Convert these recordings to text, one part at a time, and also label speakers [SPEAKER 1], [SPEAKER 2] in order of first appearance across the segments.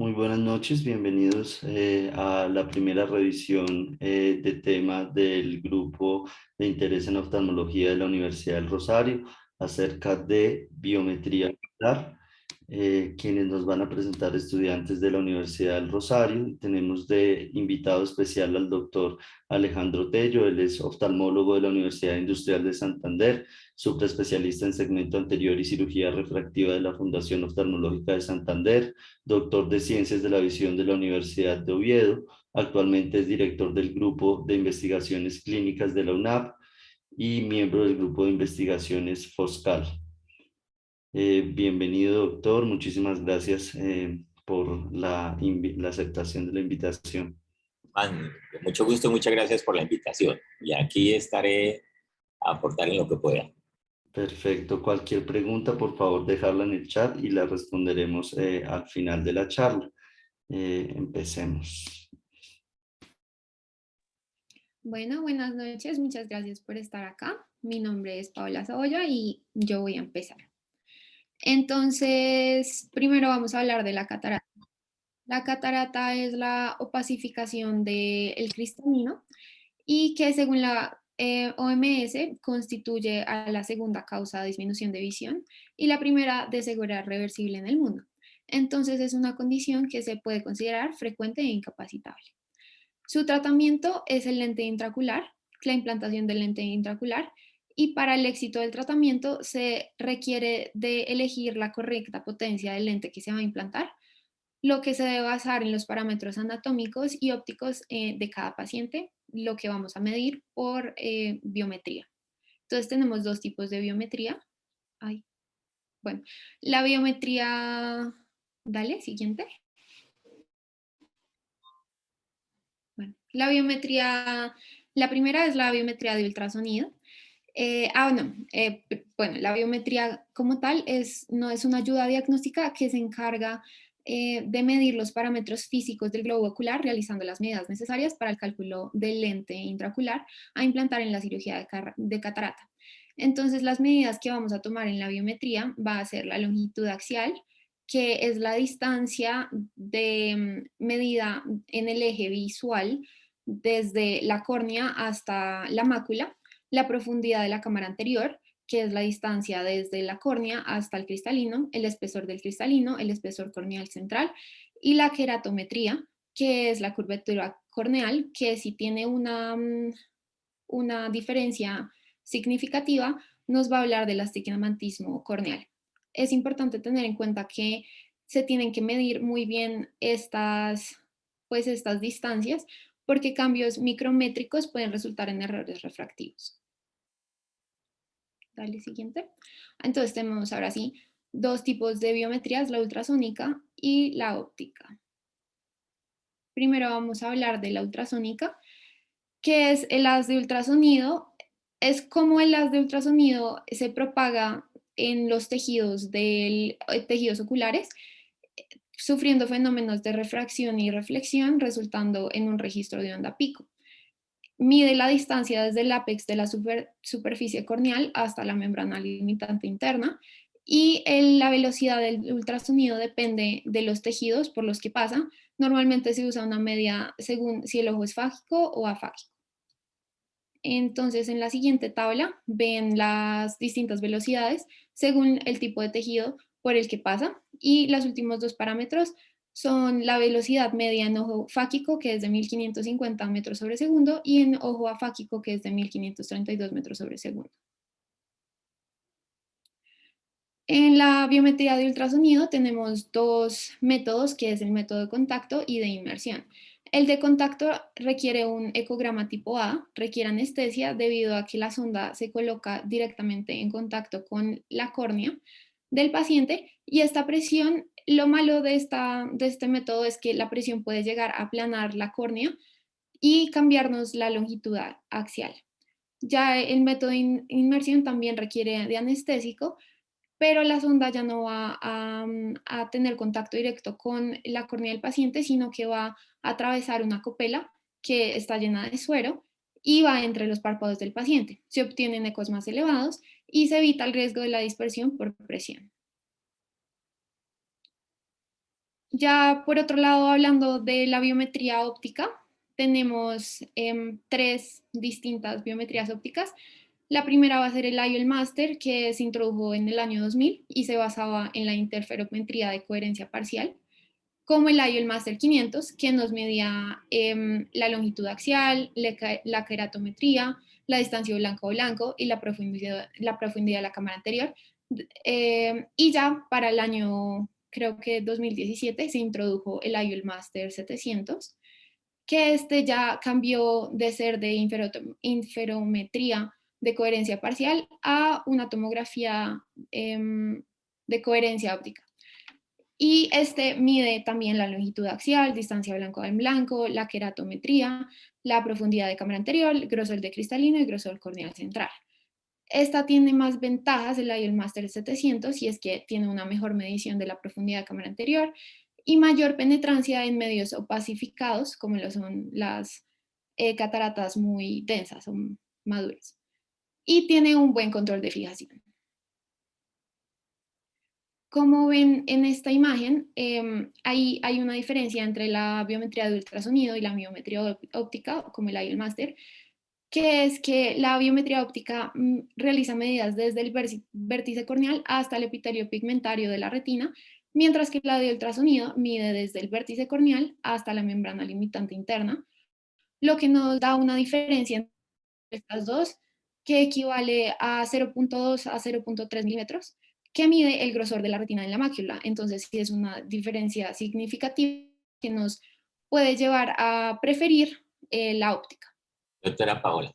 [SPEAKER 1] Muy buenas noches, bienvenidos a la primera revisión de tema del grupo de interés en oftalmología de la Universidad del Rosario acerca de biometría ocular, quienes nos van a presentar estudiantes de la Universidad del Rosario. Tenemos de invitado especial al doctor Alejandro Tello, él es oftalmólogo de la Universidad Industrial de Santander, subespecialista en segmento anterior y cirugía refractiva de la Fundación Oftalmológica de Santander, doctor de Ciencias de la Visión de la Universidad de Oviedo. Actualmente es director del Grupo de Investigaciones Clínicas de la UNAP y miembro del Grupo de Investigaciones FOSCAL. Bienvenido, doctor. Muchísimas gracias por la aceptación de la invitación.
[SPEAKER 2] Juan, con mucho gusto, muchas gracias por la invitación. Y aquí estaré a aportar en lo que pueda.
[SPEAKER 1] Perfecto. Cualquier pregunta, por favor, dejarla en el chat y la responderemos al final de la charla. Empecemos.
[SPEAKER 3] Bueno, buenas noches, muchas gracias por estar acá. Mi nombre es Paola Saboya y yo voy a empezar. Entonces, primero vamos a hablar de la catarata. La catarata es la opacificación del cristalino y que según la OMS constituye a la segunda causa de disminución de visión y la primera de ceguera reversible en el mundo. Entonces es una condición que se puede considerar frecuente e incapacitable. Su tratamiento es el lente intraocular, la implantación del lente intraocular, y para el éxito del tratamiento se requiere de elegir la correcta potencia del lente que se va a implantar, lo que se debe basar en los parámetros anatómicos y ópticos de cada paciente, lo que vamos a medir por biometría. Entonces tenemos dos tipos de biometría. Bueno, la biometría, dale, siguiente. Bueno, la biometría, la primera es la biometría de ultrasonido. Bueno, la biometría como tal no es una ayuda diagnóstica que se encarga de medir los parámetros físicos del globo ocular, realizando las medidas necesarias para el cálculo del lente intraocular a implantar en la cirugía de catarata. Entonces, las medidas que vamos a tomar en la biometría va a ser la longitud axial, que es la distancia de medida en el eje visual desde la córnea hasta la mácula, la profundidad de la cámara anterior, que es la distancia desde la córnea hasta el cristalino, el espesor del cristalino, el espesor corneal central, y la queratometría, que es la curvatura corneal, que si tiene una diferencia significativa, nos va a hablar del astigmatismo corneal. Es importante tener en cuenta que se tienen que medir muy bien estas distancias, porque cambios micrométricos pueden resultar en errores refractivos. Dale, siguiente. Entonces tenemos ahora sí dos tipos de biometrías, la ultrasónica y la óptica. Primero vamos a hablar de la ultrasónica, que es el haz de ultrasonido. Es como el haz de ultrasonido se propaga en los tejidos oculares, sufriendo fenómenos de refracción y reflexión, resultando en un registro de onda pico. Mide la distancia desde el ápex de la superficie corneal hasta la membrana limitante interna y la velocidad del ultrasonido depende de los tejidos por los que pasa. Normalmente se usa una media según si el ojo es fágico o afágico. Entonces, en la siguiente tabla ven las distintas velocidades según el tipo de tejido por el que pasa, y los últimos dos parámetros son la velocidad media en ojo fáquico, que es de 1550 metros sobre segundo, y en ojo afáquico, que es de 1532 metros sobre segundo. En la biometría de ultrasonido tenemos dos métodos, que es el método de contacto y de inmersión. El de contacto requiere un ecograma tipo A, requiere anestesia debido a que la sonda se coloca directamente en contacto con la córnea del paciente, y esta presión, lo malo de este método es que la presión puede llegar a aplanar la córnea y cambiarnos la longitud axial. Ya el método de inmersión también requiere de anestésico, pero la sonda ya no va a tener contacto directo con la córnea del paciente, sino que va a atravesar una copela que está llena de suero y va entre los párpados del paciente. Se obtienen ecos más elevados y se evita el riesgo de la dispersión por presión. Ya por otro lado, hablando de la biometría óptica, tenemos tres distintas biometrías ópticas. La primera va a ser el IOL Master, que se introdujo en el año 2000 y se basaba en la interferometría de coherencia parcial, como el IOL Master 500, que nos medía la longitud axial, la queratometría, la distancia blanco-blanco y la profundidad de la cámara anterior. Y ya para el año, creo que 2017, se introdujo el IOL Master 700, que este ya cambió de ser de inferometría de coherencia parcial a una tomografía de coherencia óptica. Y este mide también la longitud axial, distancia blanco en blanco, la queratometría, la profundidad de cámara anterior, grosor de cristalino y grosor corneal central. Esta tiene más ventajas, el IOL Master 700, y es que tiene una mejor medición de la profundidad de cámara anterior y mayor penetrancia en medios opacificados, como lo son las cataratas muy densas o maduras. Y tiene un buen control de fijación. Como ven en esta imagen, hay una diferencia entre la biometría de ultrasonido y la biometría óptica, como el IOL Master, que es que la biometría óptica realiza medidas desde el vértice corneal hasta el epitelio pigmentario de la retina, mientras que la de ultrasonido mide desde el vértice corneal hasta la membrana limitante interna, lo que nos da una diferencia entre estas dos que equivale a 0.2 a 0.3 milímetros, que mide el grosor de la retina en la mácula. Entonces, sí es una diferencia significativa que nos puede llevar a preferir la óptica.
[SPEAKER 2] Doctora Paola,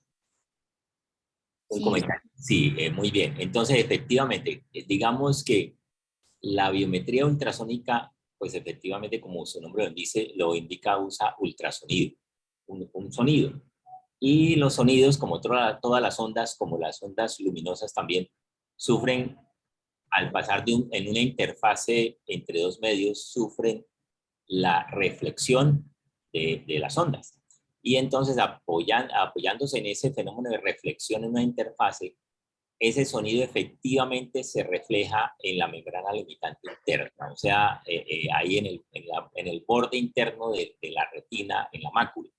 [SPEAKER 2] un
[SPEAKER 3] Sí,
[SPEAKER 2] comentario. Sí, muy bien. Entonces, efectivamente, digamos que la biometría ultrasónica, pues efectivamente, como su nombre lo indica, usa ultrasonido, un sonido. Y los sonidos, como todas las ondas, como las ondas luminosas también, sufren, al pasar en una interfase entre dos medios, sufren la reflexión de las ondas. Y entonces, apoyándose en ese fenómeno de reflexión en una interfase, ese sonido efectivamente se refleja en la membrana limitante interna, o sea, ahí en el borde interno de la retina, en la mácula.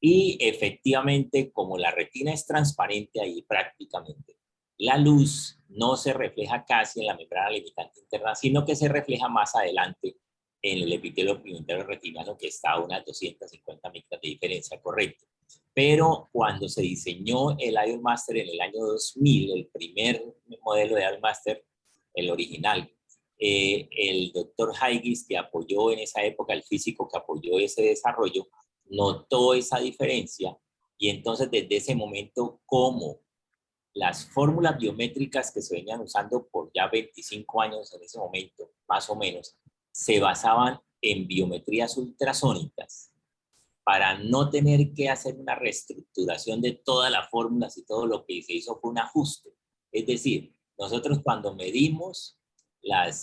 [SPEAKER 2] Y efectivamente, como la retina es transparente ahí prácticamente, la luz no se refleja casi en la membrana limitante interna, sino que se refleja más adelante en el epitelio pigmentario retinal, que está a unas 250 micras de diferencia, correcto. Pero cuando se diseñó el IOL Master en el año 2000, el primer modelo de IOL Master, el original, el doctor Haigis, que apoyó en esa época, el físico que apoyó ese desarrollo, notó esa diferencia y entonces desde ese momento, como las fórmulas biométricas que se venían usando por ya 25 años en ese momento, más o menos, se basaban en biometrías ultrasónicas para no tener que hacer una reestructuración de todas las fórmulas y todo lo que se hizo fue un ajuste. Es decir, nosotros cuando medimos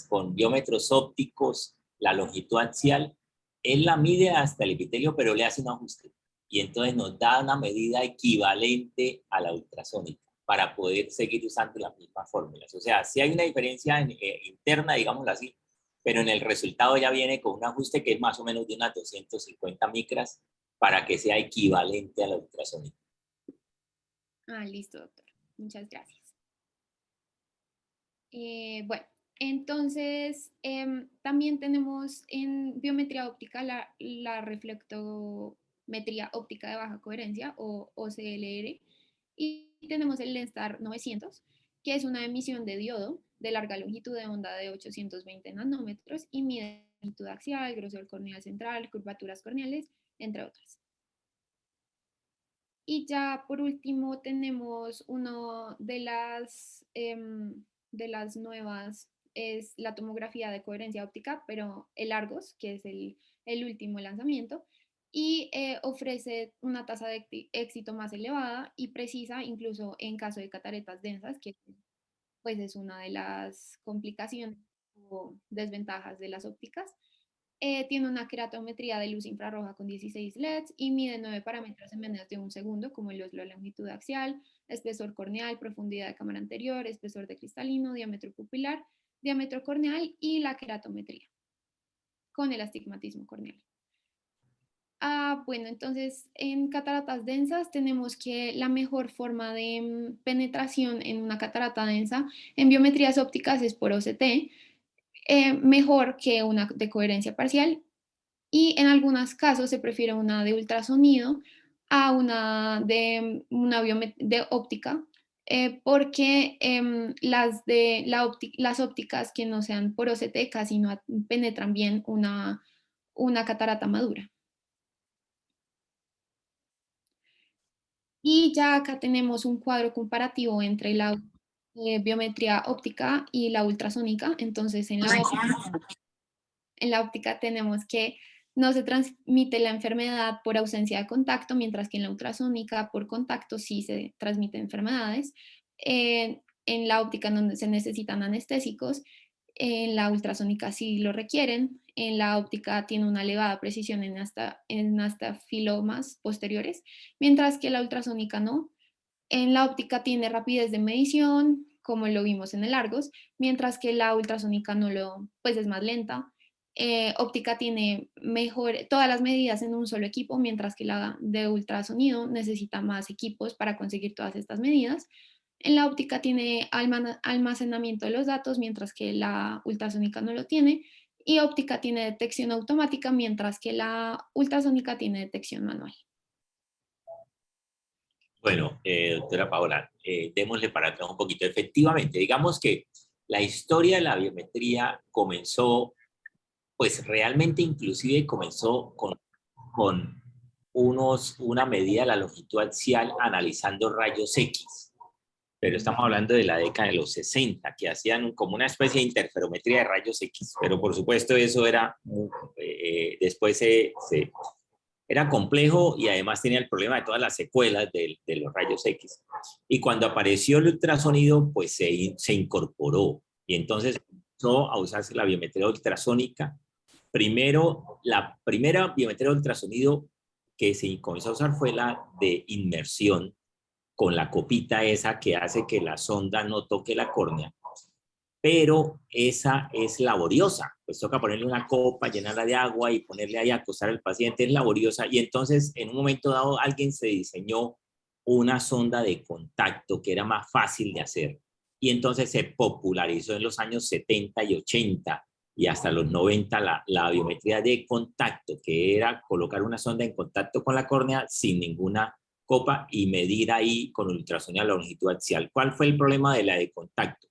[SPEAKER 2] con biómetros ópticos la longitud axial, él la mide hasta el epitelio, pero le hace un ajuste. Y entonces nos da una medida equivalente a la ultrasónica para poder seguir usando las mismas fórmulas. O sea, sí hay una diferencia interna, digámoslo así, pero en el resultado ya viene con un ajuste que es más o menos de unas 250 micras para que sea equivalente a la ultrasónica.
[SPEAKER 3] Listo, doctor. Muchas gracias. Bueno, entonces también tenemos en biometría óptica la reflectometría óptica de baja coherencia o OCLR, y tenemos el Lenstar 900, que es una emisión de diodo de larga longitud de onda de 820 nanómetros y mide longitud axial, grosor corneal central, curvaturas corneales, entre otras. Y ya por último tenemos uno de las nuevas, es la tomografía de coherencia óptica, pero el Argos, que es el último lanzamiento, y ofrece una tasa de éxito más elevada y precisa, incluso en caso de cataratas densas, que pues es una de las complicaciones o desventajas de las ópticas. Tiene una queratometría de luz infrarroja con 16 LEDs y mide 9 parámetros en menos de un segundo, como la longitud axial, espesor corneal, profundidad de cámara anterior, espesor de cristalino, diámetro pupilar, diámetro corneal y la queratometría. con el astigmatismo corneal. Bueno, entonces en cataratas densas tenemos que la mejor forma de penetración en una catarata densa en biometrías ópticas es por OCT, mejor que una de coherencia parcial, y en algunos casos se prefiere una de ultrasonido a una de, de óptica, porque las ópticas que no sean por OCT casi no penetran bien una catarata madura. Y ya acá tenemos un cuadro comparativo entre la biometría óptica y la ultrasónica. Entonces, en la óptica tenemos que no se transmite la enfermedad por ausencia de contacto, mientras que en la ultrasónica por contacto sí se transmiten enfermedades. En la óptica donde se necesitan anestésicos, en la ultrasónica sí lo requieren. En la óptica tiene una elevada precisión en hasta filomas posteriores, mientras que la ultrasónica no. En la óptica tiene rapidez de medición, como lo vimos en el Argos, mientras que la ultrasónica no pues es más lenta. Óptica tiene todas las medidas en un solo equipo, mientras que la de ultrasonido necesita más equipos para conseguir todas estas medidas. En la óptica tiene almacenamiento de los datos, mientras que la ultrasónica no lo tiene. Y óptica tiene detección automática, mientras que la ultrasónica tiene detección manual.
[SPEAKER 2] Bueno, doctora Paola, démosle para atrás un poquito. Efectivamente, digamos que la historia de la biometría comenzó, pues realmente inclusive comenzó con una medida de la longitud axial analizando rayos X. Pero estamos hablando de la década de los 60, que hacían como una especie de interferometría de rayos X. Pero por supuesto eso era, después era complejo y además tenía el problema de todas las secuelas de los rayos X. Y cuando apareció el ultrasonido, pues se incorporó. Y entonces comenzó a usarse la biometría ultrasónica. Primero, la primera biometría ultrasonido que se comenzó a usar fue la de inmersión, con la copita esa que hace que la sonda no toque la córnea. Pero esa es laboriosa, pues toca ponerle una copa, llenarla de agua y ponerle ahí a acostar al paciente, es laboriosa, y entonces en un momento dado alguien se diseñó una sonda de contacto que era más fácil de hacer, y entonces se popularizó en los años 70 y 80 y hasta los 90 la biometría de contacto, que era colocar una sonda en contacto con la córnea sin ninguna copa y medir ahí con ultrasonido la longitud axial. ¿Cuál fue el problema de la de contacto?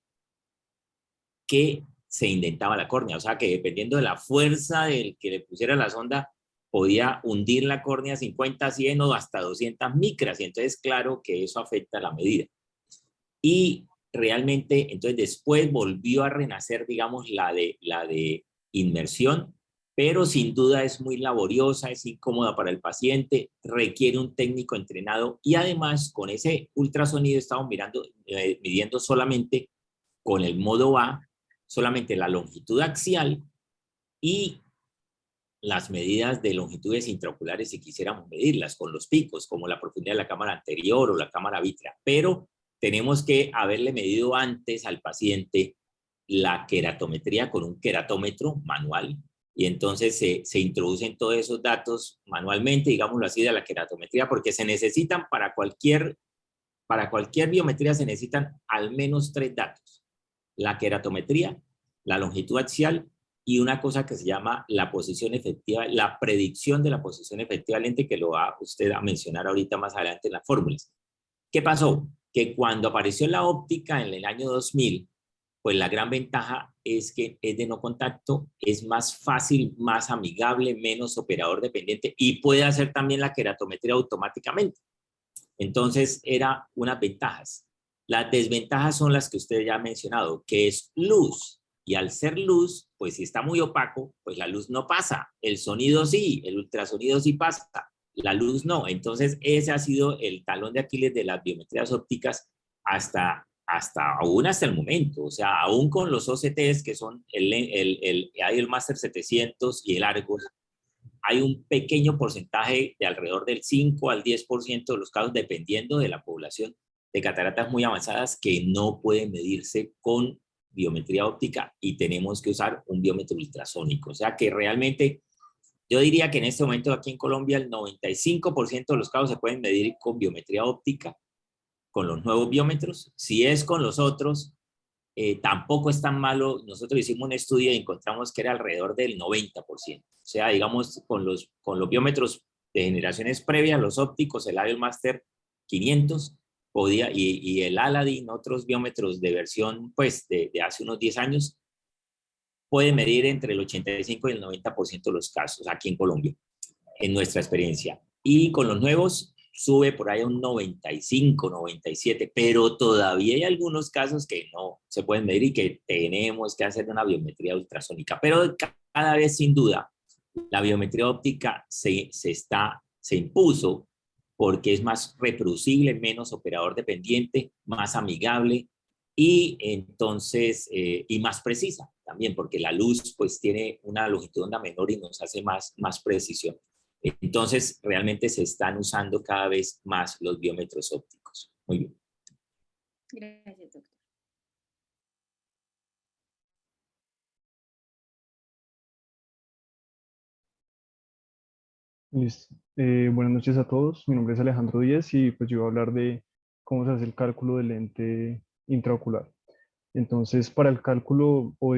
[SPEAKER 2] Que se indentaba la córnea, o sea que dependiendo de la fuerza del que le pusiera la sonda, podía hundir la córnea 50, 100 o hasta 200 micras, y entonces claro que eso afecta la medida. Y realmente, entonces después volvió a renacer, digamos, la de inmersión, pero sin duda es muy laboriosa, es incómoda para el paciente, requiere un técnico entrenado, y además con ese ultrasonido estamos midiendo solamente con el modo A, solamente la longitud axial y las medidas de longitudes intraoculares si quisiéramos medirlas con los picos, como la profundidad de la cámara anterior o la cámara vítrea, pero tenemos que haberle medido antes al paciente la queratometría con un queratómetro manual, y entonces se introducen todos esos datos manualmente, digámoslo así, de la queratometría, porque se necesitan para cualquier biometría se necesitan al menos 3 datos: la queratometría, la longitud axial y una cosa que se llama la posición efectiva, la predicción de la posición efectiva del lente, que lo va usted a mencionar ahorita más adelante en las fórmulas. ¿Qué pasó? Que cuando apareció la óptica en el año 2000, pues la gran ventaja es que es de no contacto, es más fácil, más amigable, menos operador dependiente y puede hacer también la queratometría automáticamente. Entonces, era unas ventajas. Las desventajas son las que usted ya ha mencionado, que es luz. Y al ser luz, pues si está muy opaco, pues la luz no pasa. El sonido sí, el ultrasonido sí pasa, la luz no. Entonces, ese ha sido el talón de Aquiles de las biometrías ópticas hasta el momento. O sea, aún con los OCTs, que son el Master 700 y el Argos, hay un pequeño porcentaje de alrededor del 5 al 10% de los casos, dependiendo de la población, de cataratas muy avanzadas que no pueden medirse con biometría óptica y tenemos que usar un biómetro ultrasónico. O sea que realmente yo diría que en este momento aquí en Colombia el 95% de los casos se pueden medir con biometría óptica, con los nuevos biómetros. Si es con los otros, tampoco es tan malo. Nosotros hicimos un estudio y encontramos que era alrededor del 90%. O sea, digamos, con los biómetros de generaciones previas, los ópticos, el Avial Master 500, podía, y el Aladdin, otros biómetros de versión, pues, de hace unos 10 años, puede medir entre el 85 y el 90% de los casos aquí en Colombia, en nuestra experiencia. Y con los nuevos sube por ahí a un 95, 97, pero todavía hay algunos casos que no se pueden medir y que tenemos que hacer una biometría ultrasónica. Pero cada vez, sin duda, la biometría óptica se impuso porque es más reproducible, menos operador dependiente, más amigable y entonces y más precisa también, porque la luz pues tiene una longitud de onda menor y nos hace más precisión. Entonces realmente se están usando cada vez más los biómetros ópticos. Muy bien.
[SPEAKER 3] Gracias, doctor.
[SPEAKER 4] Listo. Buenas noches a todos. Mi nombre es Alejandro Díez y pues yo voy a hablar de cómo se hace el cálculo del lente intraocular. Entonces, para el cálculo, o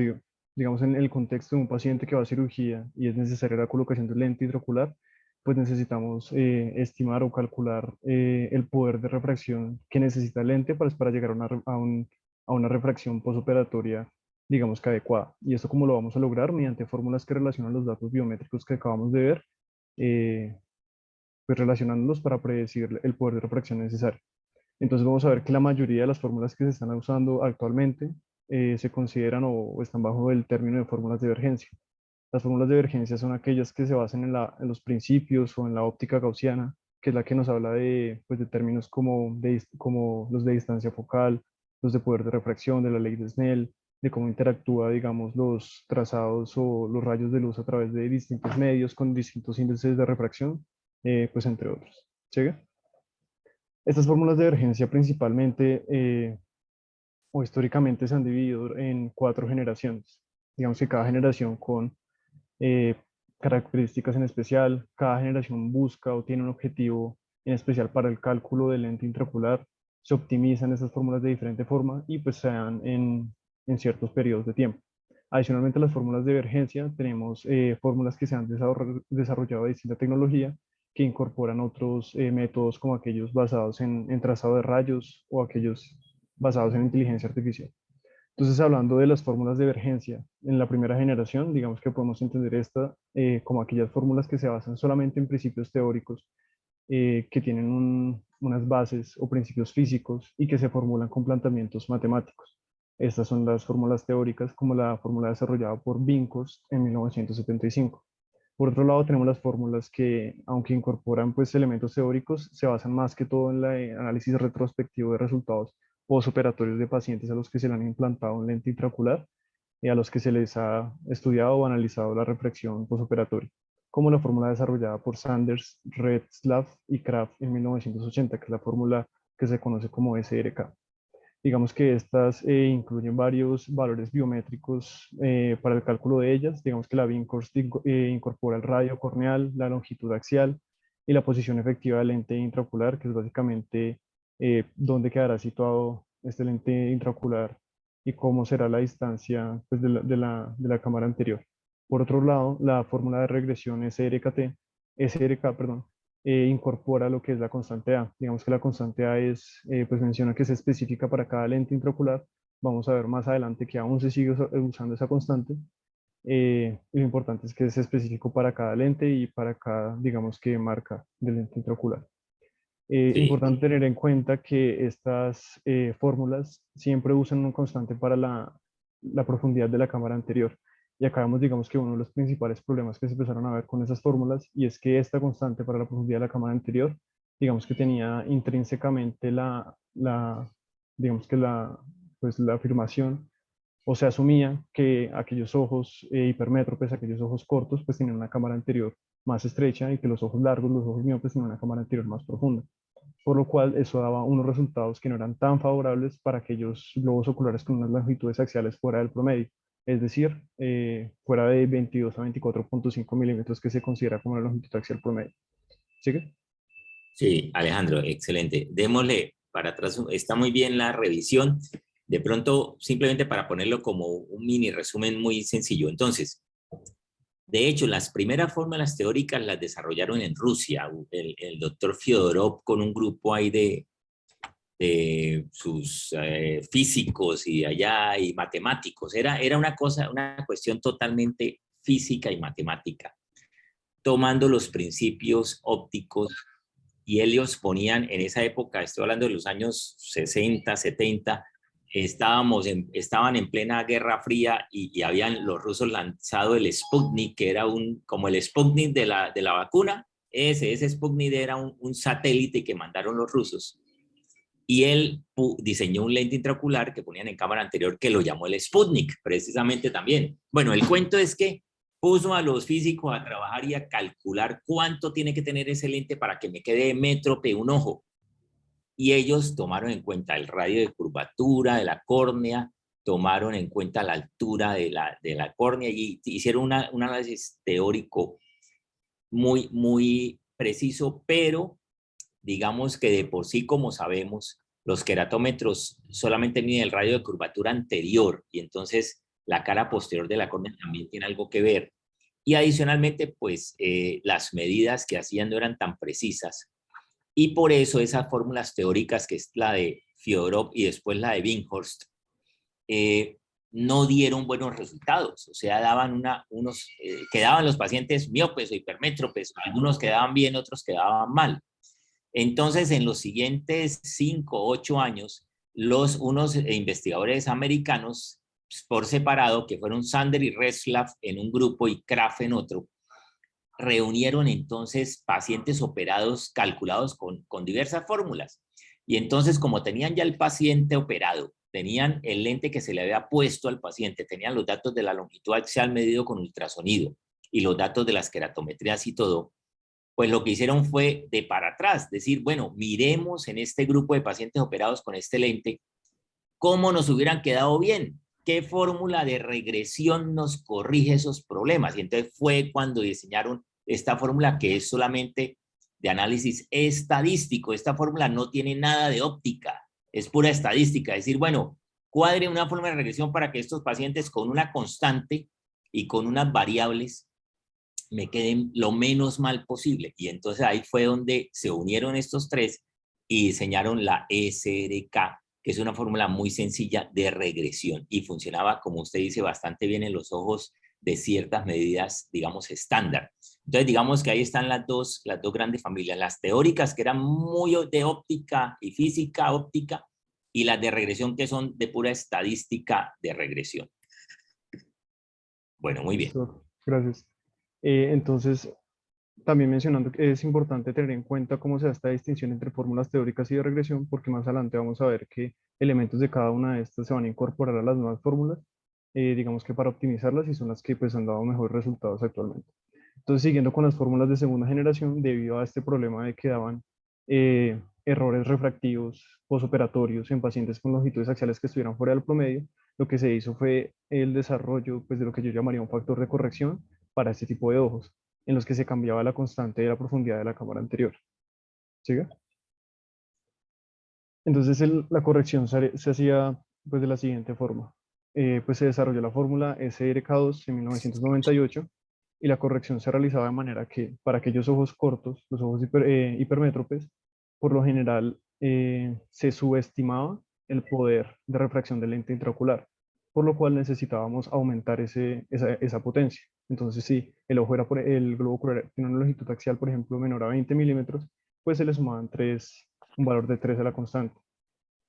[SPEAKER 4] digamos en el contexto de un paciente que va a cirugía y es necesaria la colocación del lente intraocular, pues necesitamos estimar o calcular el poder de refracción que necesita el lente para llegar a una refracción posoperatoria, digamos que adecuada. Y esto cómo lo vamos a lograr mediante fórmulas que relacionan los datos biométricos que acabamos de ver, eh, pues relacionándolos para predecir el poder de refracción necesario. Entonces vamos a ver que la mayoría de las fórmulas que se están usando actualmente se consideran o están bajo el término de fórmulas de divergencia. Las fórmulas de divergencia son aquellas que se basan en los principios o en la óptica gaussiana, que es la que nos habla de, pues, de términos como los de distancia focal, los de poder de refracción, de la ley de Snell, de cómo interactúa, digamos, los trazados o los rayos de luz a través de distintos medios con distintos índices de refracción, pues entre otros. ¿Sigue? Estas fórmulas de divergencia principalmente o históricamente se han dividido en 4 generaciones. Digamos que cada generación con eh, características en especial, cada generación busca o tiene un objetivo en especial para el cálculo del lente intraocular, se optimizan estas fórmulas de diferente forma y pues se dan en ciertos periodos de tiempo. Adicionalmente a las fórmulas de divergencia tenemos fórmulas que se han desarrollado de distinta tecnología que incorporan otros métodos como aquellos basados en trazado de rayos o aquellos basados en inteligencia artificial. Entonces, hablando de las fórmulas de divergencia, en la primera generación, digamos que podemos entender esta como aquellas fórmulas que se basan solamente en principios teóricos, que tienen unas bases o principios físicos y que se formulan con planteamientos matemáticos. Estas son las fórmulas teóricas, como la fórmula desarrollada por Binkhorst en 1975. Por otro lado, tenemos las fórmulas que, aunque incorporan pues, elementos teóricos, se basan más que todo en el análisis retrospectivo de resultados postoperatorios de pacientes a los que se le han implantado un lente intraocular y a los que se les ha estudiado o analizado la refracción postoperatoria, como la fórmula desarrollada por Sanders, Retzlaff y Kraft en 1980, que es la fórmula que se conoce como SRK. Digamos que estas incluyen varios valores biométricos para el cálculo de ellas. Digamos que la Binkhorst incorpora el radio corneal, la longitud axial y la posición efectiva del lente intraocular, que es básicamente dónde quedará situado este lente intraocular y cómo será la distancia pues, de la cámara anterior. Por otro lado, la fórmula de regresión SRK, perdón, incorpora lo que es la constante A. Digamos que la constante A pues menciona que es específica para cada lente intraocular. Vamos a ver más adelante que aún se sigue usando esa constante. Lo importante es que es específico para cada lente y para cada, digamos que marca del lente intraocular.
[SPEAKER 2] Sí.
[SPEAKER 4] Importante tener en cuenta que estas fórmulas siempre usan un constante para la profundidad de la cámara anterior. Y acá vemos, digamos que uno de los principales problemas que se empezaron a ver con esas fórmulas, y es que esta constante para la profundidad de la cámara anterior, digamos que tenía intrínsecamente digamos que pues la afirmación o se asumía que aquellos ojos hipermétropes, aquellos ojos cortos, pues tenían una cámara anterior más estrecha y que los ojos largos, los ojos miopes, tenían una cámara anterior más profunda. Por lo cual eso daba unos resultados que no eran tan favorables para aquellos globos oculares con unas longitudes axiales fuera del promedio, es decir, fuera de 22 a 24.5 milímetros, que se considera como la longitud axial promedio. ¿Sigue?
[SPEAKER 2] Sí, Alejandro, excelente. Démosle para atrás, está muy bien la revisión. De pronto, simplemente para ponerlo como un mini resumen muy sencillo. Entonces, de hecho, las primeras fórmulas teóricas las desarrollaron en Rusia. El doctor Fyodorov con un grupo ahí de sus físicos y allá y matemáticos. Era una cosa, una cuestión totalmente física y matemática, tomando los principios ópticos, y ellos ponían en esa época, estoy hablando de los años 60, 70, estaban en plena Guerra Fría y habían los rusos lanzado el Sputnik, que era como el Sputnik de la vacuna. Ese Sputnik era un satélite que mandaron los rusos, y él diseñó un lente intraocular que ponían en cámara anterior que lo llamó el Sputnik, precisamente también. Bueno, el cuento es que puso a los físicos a trabajar y a calcular cuánto tiene que tener ese lente para que me quede métrope un ojo. Y ellos tomaron en cuenta el radio de curvatura de la córnea, tomaron en cuenta la altura de la córnea y hicieron un análisis teórico muy preciso, pero digamos que de por sí, como sabemos, los queratómetros solamente miden el radio de curvatura anterior, y entonces la cara posterior de la córnea también tiene algo que ver. Y adicionalmente, pues las medidas que hacían no eran tan precisas. Y por eso esas fórmulas teóricas, que es la de Fyodorov y después la de Binghorst, no dieron buenos resultados. O sea, quedaban los pacientes miopes o hipermétropes, algunos quedaban bien, otros quedaban mal. Entonces, en los siguientes 5 o 8 años, unos investigadores americanos por separado, que fueron Sander y Reslav en un grupo y Kraft en otro, reunieron entonces pacientes operados calculados con diversas fórmulas. Y entonces, como tenían ya el paciente operado, tenían el lente que se le había puesto al paciente, tenían los datos de la longitud axial medido con ultrasonido y los datos de las queratometrías y todo, pues lo que hicieron fue de para atrás, decir, bueno, miremos en este grupo de pacientes operados con este lente cómo nos hubieran quedado bien, qué fórmula de regresión nos corrige esos problemas. Y entonces fue cuando diseñaron esta fórmula, que es solamente de análisis estadístico. Esta fórmula no tiene nada de óptica, es pura estadística. Es decir, bueno, cuadre una fórmula de regresión para que estos pacientes con una constante y con unas variables me queden lo menos mal posible. Y entonces ahí fue donde se unieron estos tres y diseñaron la SRK, que es una fórmula muy sencilla de regresión y funcionaba, como usted dice, bastante bien en los ojos de ciertas medidas, digamos, estándar. Entonces, digamos que ahí están las dos grandes familias, las teóricas, que eran muy de óptica y física óptica, y las de regresión, que son de pura estadística de regresión. Bueno, muy bien.
[SPEAKER 4] Listo, gracias. Entonces, también mencionando que es importante tener en cuenta cómo se da esta distinción entre fórmulas teóricas y de regresión, porque más adelante vamos a ver que elementos de cada una de estas se van a incorporar a las nuevas fórmulas, digamos que para optimizarlas, y son las que pues han dado mejores resultados actualmente. Entonces, siguiendo con las fórmulas de segunda generación, debido a este problema de que daban errores refractivos posoperatorios en pacientes con longitudes axiales que estuvieran fuera del promedio, lo que se hizo fue el desarrollo pues, de lo que yo llamaría un factor de corrección para este tipo de ojos, en los que se cambiaba la constante de la profundidad de la cámara anterior. ¿Sigue? Entonces la corrección se hacía pues, de la siguiente forma. Pues se desarrolló la fórmula SRK2 en 1998, y la corrección se realizaba de manera que para aquellos ojos cortos, los ojos hipermétropes, por lo general se subestimaba el poder de refracción del lente intraocular, por lo cual necesitábamos aumentar esa potencia. Entonces, si el ojo era el globo ocular tiene una longitud axial, por ejemplo, menor a 20 milímetros, pues se le sumaban un valor de 3 a la constante,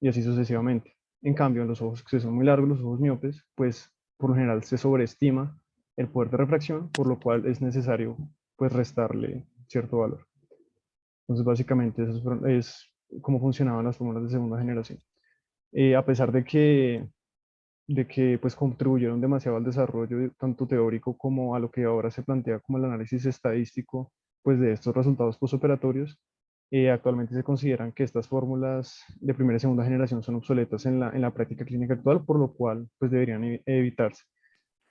[SPEAKER 4] y así sucesivamente. En cambio, en los ojos que son muy largos, los ojos miopes, pues por lo general se sobreestima el poder de refracción, por lo cual es necesario pues restarle cierto valor. Entonces, básicamente eso es cómo funcionaban las fórmulas de segunda generación. A pesar de que de que pues contribuyeron demasiado al desarrollo tanto teórico como a lo que ahora se plantea como el análisis estadístico pues de estos resultados postoperatorios. Actualmente se consideran que estas fórmulas de primera y segunda generación son obsoletas en la práctica clínica actual, por lo cual pues deberían evitarse.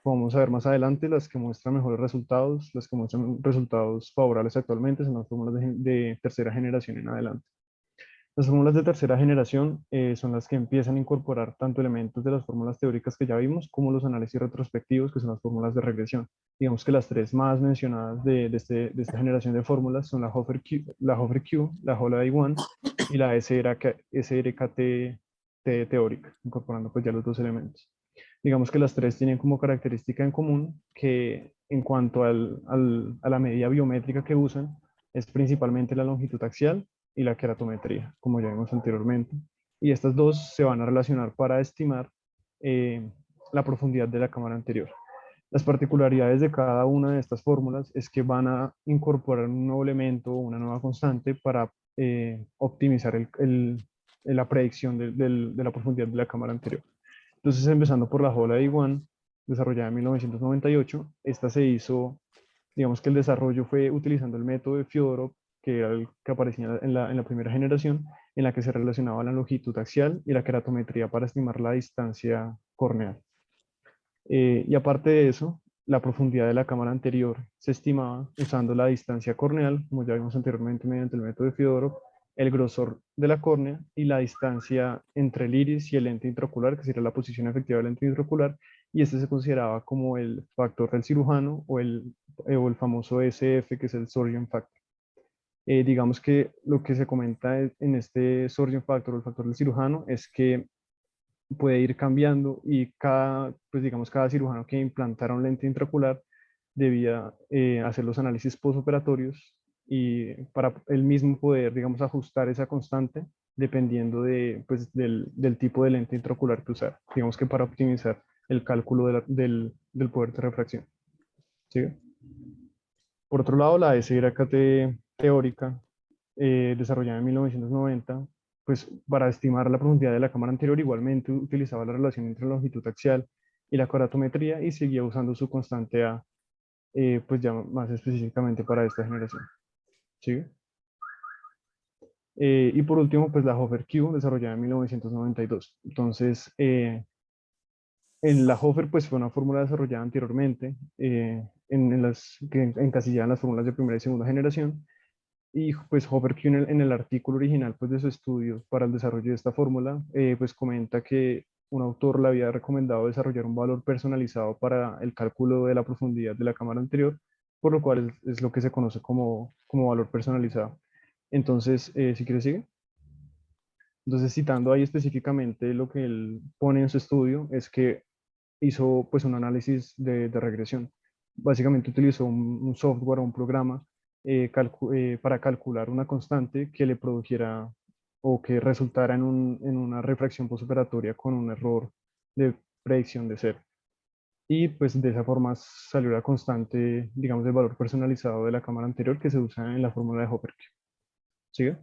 [SPEAKER 4] Vamos a ver más adelante las que muestran mejores resultados, las que muestran resultados favorables actualmente son las fórmulas de tercera generación en adelante. Las fórmulas de tercera generación son las que empiezan a incorporar tanto elementos de las fórmulas teóricas que ya vimos como los análisis retrospectivos, que son las fórmulas de regresión. Digamos que las tres más mencionadas de esta generación de fórmulas son la Hofer-Q, la Holiday-1 y la SRKT teórica, incorporando pues ya los dos elementos. Digamos que las tres tienen como característica en común que en cuanto a la medida biométrica que usan, es principalmente la longitud axial y la queratometría, como ya vimos anteriormente. Y estas dos se van a relacionar para estimar la profundidad de la cámara anterior. Las particularidades de cada una de estas fórmulas es que van a incorporar un nuevo elemento o una nueva constante para optimizar la predicción de la profundidad de la cámara anterior. Entonces, empezando por la Holiday-1, desarrollada en 1998, esta se hizo, digamos que el desarrollo fue utilizando el método de Fyodorov, que era el que aparecía en la primera generación, en la que se relacionaba la longitud axial y la queratometría para estimar la distancia corneal. Y aparte de eso, la profundidad de la cámara anterior se estimaba usando la distancia corneal, como ya vimos anteriormente mediante el método de Fyodorov, el grosor de la córnea y la distancia entre el iris y el lente intraocular, que sería la posición efectiva del lente intraocular, y este se consideraba como el factor del cirujano o el famoso SF, que es el surgeon factor. Digamos que lo que se comenta en este surgeon factor o el factor del cirujano es que puede ir cambiando y pues digamos, cada cirujano que implantara un lente intraocular debía hacer los análisis postoperatorios y para él mismo poder, digamos, ajustar esa constante dependiendo pues, del tipo de lente intraocular que usar. Digamos que para optimizar el cálculo del poder de refracción. ¿Sí? Por otro lado, la SRKT teórica, desarrollada en 1990, pues para estimar la profundidad de la cámara anterior igualmente utilizaba la relación entre la longitud axial y la queratometría y seguía usando su constante A, pues ya más específicamente para esta generación. ¿Sí? Y por último, pues la Hofer-Q, desarrollada en 1992. Entonces, en la Hofer, pues fue una fórmula desarrollada anteriormente, que encasillaban las fórmulas de primera y segunda generación. Y pues Hofer-Q en el artículo original pues, de su estudio para el desarrollo de esta fórmula, pues comenta que un autor le había recomendado desarrollar un valor personalizado para el cálculo de la profundidad de la cámara anterior, por lo cual es lo que se conoce como valor personalizado. Entonces, si quieres sigue. Entonces, citando ahí específicamente lo que él pone en su estudio, es que hizo pues un análisis de regresión. Básicamente utilizó un software o un programa para calcular una constante que le produjera o que resultara en una refracción postoperatoria con un error de predicción de cero. Y pues de esa forma salió la constante, digamos, del valor personalizado de la cámara anterior que se usa en la fórmula de Hofer-Q. ¿Sigue?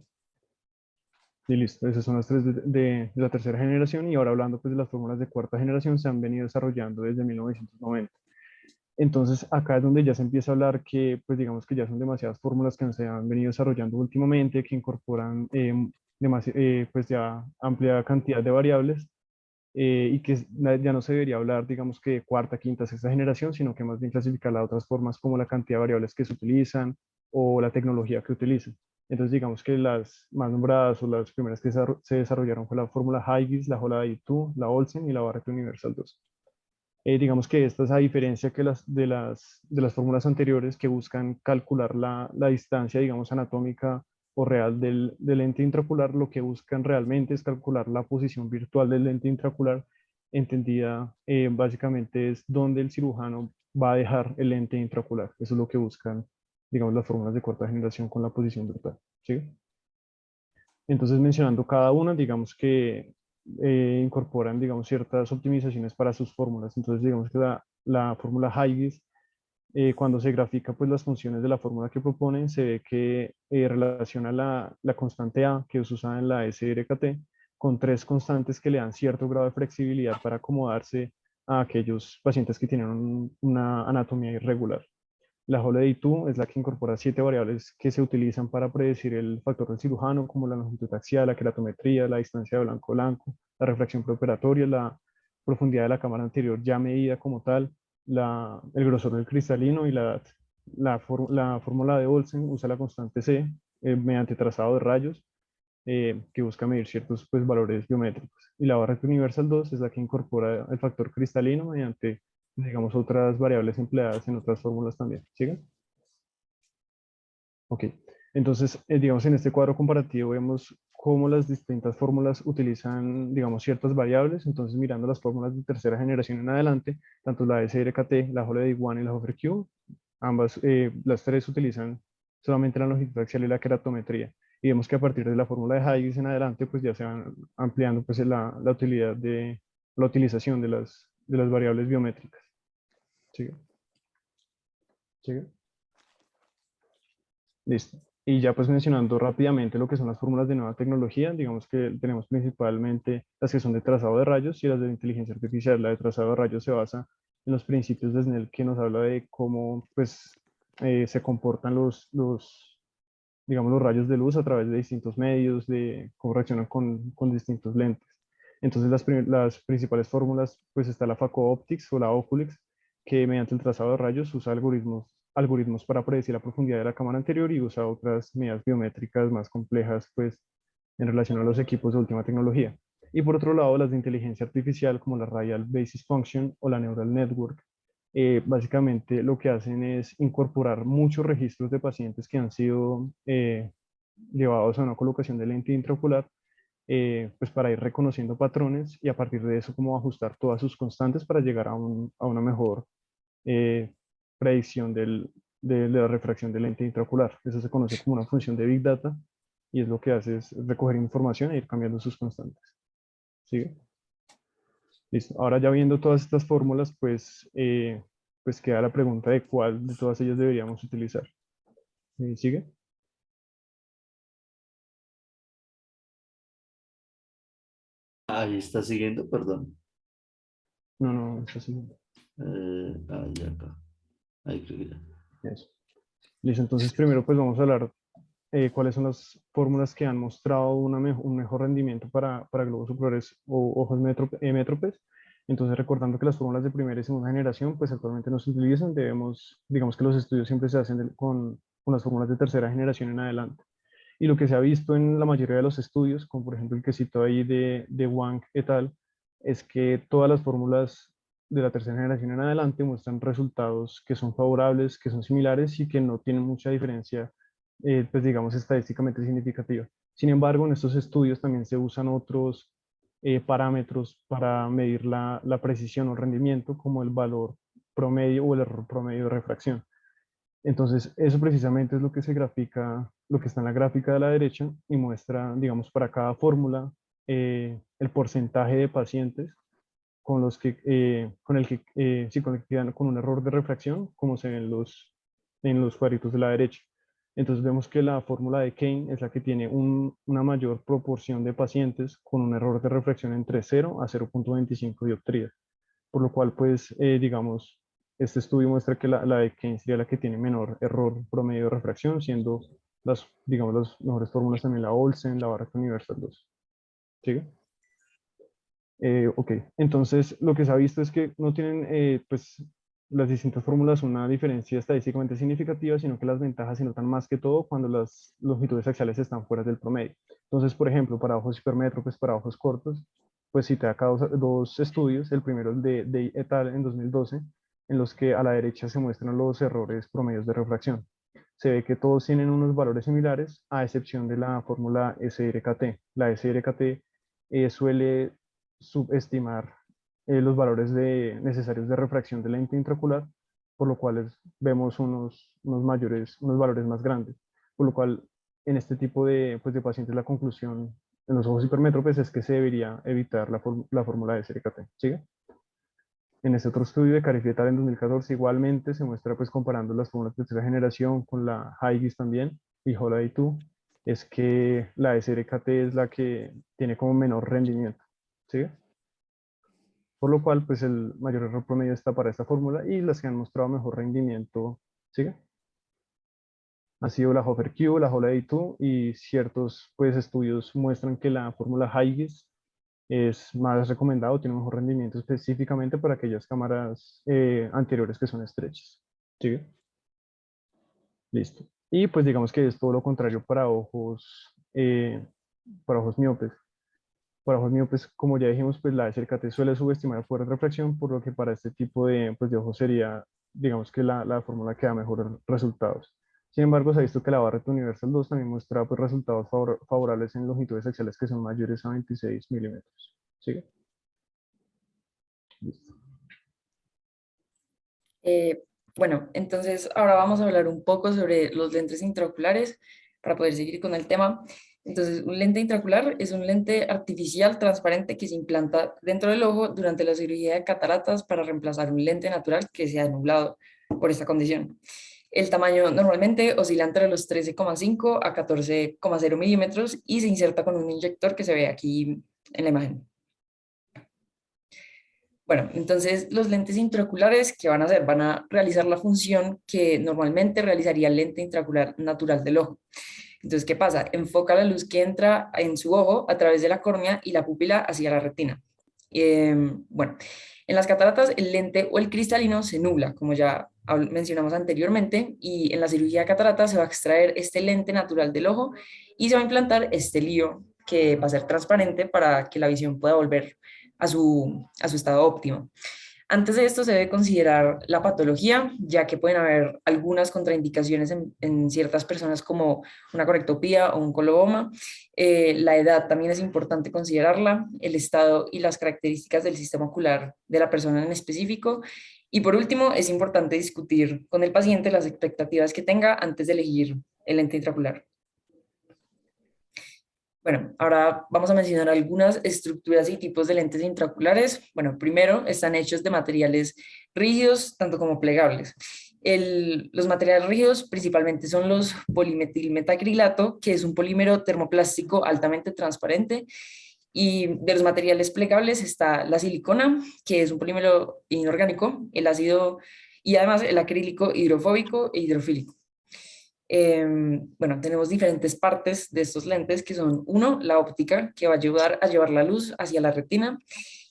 [SPEAKER 4] Y listo, esas son las tres de la tercera generación y ahora hablando pues de las fórmulas de cuarta generación se han venido desarrollando desde 1990. Entonces acá es donde ya se empieza a hablar que pues digamos que ya son demasiadas fórmulas que se han venido desarrollando últimamente que incorporan pues ya amplia cantidad de variables y que ya no se debería hablar digamos que de cuarta, quinta, sexta generación, sino que más bien clasificarla de otras formas como la cantidad de variables que se utilizan o la tecnología que utilizan. Entonces, digamos que las más nombradas o las primeras que se desarrollaron fue la fórmula Huygens, la Holiday-2, la Olsen y la Barrett Universal 2. Digamos que estas, a diferencia que de las fórmulas anteriores que buscan calcular la distancia, digamos, anatómica o real del lente intraocular, lo que buscan realmente es calcular la posición virtual del lente intraocular, entendida básicamente es dónde el cirujano va a dejar el lente intraocular. Eso es lo que buscan, digamos, las fórmulas de cuarta generación con la posición virtual. ¿Sí? Entonces, mencionando cada una, digamos que incorporan, digamos, ciertas optimizaciones para sus fórmulas. Entonces, digamos que la fórmula Huygens, cuando se grafica pues, las funciones de la fórmula que proponen, se ve que relaciona la constante A, que es usada en la SRKT, con 3 constantes que le dan cierto grado de flexibilidad para acomodarse a aquellos pacientes que tienen una anatomía irregular. La Holiday 2 es la que incorpora 7 variables que se utilizan para predecir el factor del cirujano, como la longitud axial, la queratometría, la distancia de blanco-blanco, la refracción preoperatoria, la profundidad de la cámara anterior ya medida como tal, el grosor del cristalino y la edad. La fórmula de Olsen usa la constante C mediante trazado de rayos que busca medir ciertos pues, valores biométricos. Y la Barrett Universal 2 es la que incorpora el factor cristalino mediante, digamos, otras variables empleadas en otras fórmulas también. ¿Siguen? Ok. Entonces, digamos, en este cuadro comparativo vemos cómo las distintas fórmulas utilizan, digamos, ciertas variables. Entonces, mirando las fórmulas de tercera generación en adelante, tanto la SRKT, la Holiday One y la Hover Q, ambas, las tres utilizan solamente la longitud axial y la queratometría. Y vemos que a partir de la fórmula de Huygens en adelante, pues ya se van ampliando pues, la utilidad de la utilización de las variables biométricas. ¿Sigue? ¿Sigue? Listo. Y ya pues mencionando rápidamente lo que son las fórmulas de nueva tecnología, digamos que tenemos principalmente las que son de trazado de rayos y las de inteligencia artificial. La de trazado de rayos se basa en los principios de Snell que nos habla de cómo pues se comportan digamos, los rayos de luz a través de distintos medios, de cómo reaccionan con distintos lentes. Entonces las principales fórmulas, pues está la Phaco Optics o la Oculix, que mediante el trazado de rayos usa algoritmos para predecir la profundidad de la cámara anterior y usa otras medidas biométricas más complejas, pues en relación a los equipos de última tecnología. Y por otro lado, las de inteligencia artificial como la Radial Basis Function o la Neural Network, básicamente lo que hacen es incorporar muchos registros de pacientes que han sido llevados a una colocación de lente intraocular, pues para ir reconociendo patrones y a partir de eso como ajustar todas sus constantes para llegar a una mejor eh, predicción de la refracción de lente intraocular. Eso se conoce como una función de Big Data y es lo que hace es recoger información e ir cambiando sus constantes. ¿Sigue? Listo. Ahora ya viendo todas estas fórmulas, pues queda la pregunta de cuál de todas ellas deberíamos utilizar. ¿Sigue?
[SPEAKER 1] Ahí está siguiendo, perdón.
[SPEAKER 4] No, no, está siguiendo.
[SPEAKER 1] Ya acá. Ahí creo que ya.
[SPEAKER 4] Eso. Listo, entonces primero pues vamos a hablar cuáles son las fórmulas que han mostrado un mejor rendimiento para globos superiores o ojos métropes. Entonces, recordando que las fórmulas de primera y segunda generación, pues actualmente no se utilizan, digamos que los estudios siempre se hacen con las fórmulas de tercera generación en adelante. Y lo que se ha visto en la mayoría de los estudios, como por ejemplo el que cito ahí de Wang et al., es que todas las fórmulas de la tercera generación en adelante muestran resultados que son favorables, que son similares y que no tienen mucha diferencia, pues digamos, estadísticamente significativa. Sin embargo, en estos estudios también se usan otros parámetros para medir la precisión o rendimiento, como el valor promedio o el error promedio de refracción. Entonces, eso precisamente es lo que se grafica, lo que está en la gráfica de la derecha y muestra, digamos, para cada fórmula el porcentaje de pacientes con los que, con el que, sí, con el que quedan con un error de refracción, como se ve en los cuadritos de la derecha. Entonces vemos que la fórmula de Kane es la que tiene una mayor proporción de pacientes con un error de refracción entre 0 a 0.25 dioptrías, por lo cual, pues, digamos, este estudio muestra que la de Kane sería la que tiene menor error promedio de refracción, siendo digamos, las mejores fórmulas también la Olsen, la Barrett Universal 2. ¿Sigue? Ok, entonces lo que se ha visto es que no tienen pues, las distintas fórmulas una diferencia estadísticamente significativa, sino que las ventajas se notan más que todo cuando las longitudes axiales están fuera del promedio. Entonces, por ejemplo, para ojos hipermétropes, para ojos cortos, pues cité acá dos estudios, el primero es de et al. En 2012, en los que a la derecha se muestran los errores promedios de refracción. Se ve que todos tienen unos valores similares, a excepción de la fórmula SRKT. La SRKT suele subestimar los valores necesarios de refracción de lente intraocular, por lo cual vemos unos valores más grandes. Por lo cual, en este tipo pues de pacientes, la conclusión en los ojos hipermétropes es que se debería evitar la fórmula de SRKT. ¿Sigue? En este otro estudio de Carifi et al. En 2014 igualmente se muestra pues comparando las fórmulas de tercera generación con la Huygens también y Holiday 2, es que la SRKT es la que tiene como menor rendimiento, ¿sí? Por lo cual, pues el mayor error promedio está para esta fórmula y las que han mostrado mejor rendimiento, ¿sí? Ha sido la Hofer-Q, la Holiday-2 y ciertos pues, estudios muestran que la fórmula Huygens es más recomendado, tiene mejor rendimiento específicamente para aquellas cámaras anteriores que son estrechas. ¿Sí? Listo. Y pues digamos que es todo lo contrario para ojos miopes. Para ojos miopes, como ya dijimos, pues la SRKT suele subestimar el poder de refracción, por lo que para este tipo de, pues, de ojos sería, digamos que la fórmula que da mejores resultados. Sin embargo, se ha visto que la Barrett Universal 2 también muestra pues, resultados favorables en longitudes axiales que son mayores a 26 milímetros. ¿Sigue? Listo.
[SPEAKER 5] Bueno, entonces ahora vamos a hablar un poco sobre los lentes intraoculares para poder seguir con el tema. Entonces, un lente intraocular es un lente artificial transparente que se implanta dentro del ojo durante la cirugía de cataratas para reemplazar un lente natural que se ha nublado por esta condición. El tamaño normalmente oscila entre los 13,5 a 14,0 milímetros y se inserta con un inyector que se ve aquí en la imagen. Bueno, entonces los lentes intraoculares, ¿qué van a hacer? Van a realizar la función que normalmente realizaría el lente intraocular natural del ojo. Entonces, ¿qué pasa? Enfoca la luz que entra en su ojo a través de la córnea y la pupila hacia la retina. Bueno, en las cataratas el lente o el cristalino se nubla, como ya mencionamos anteriormente, y en la cirugía de cataratas se va a extraer este lente natural del ojo y se va a implantar este lío que va a ser transparente para que la visión pueda volver a su estado óptimo. Antes de esto se debe considerar la patología, ya que pueden haber algunas contraindicaciones en ciertas personas como una correctopía o un coloboma. La edad también es importante considerarla, el estado y las características del sistema ocular de la persona en específico. Y por último, es importante discutir con el paciente las expectativas que tenga antes de elegir el lente intraocular. Bueno, ahora vamos a mencionar algunas estructuras y tipos de lentes intraoculares. Bueno, primero están hechos de materiales rígidos, tanto como plegables. Los materiales rígidos principalmente son los polimetilmetacrilato, que es un polímero termoplástico altamente transparente. Y de los materiales plegables está la silicona, que es un polímero inorgánico, el ácido y además el acrílico hidrofóbico e hidrofílico. Bueno, tenemos diferentes partes de estos lentes que son, uno, la óptica, que va a ayudar a llevar la luz hacia la retina,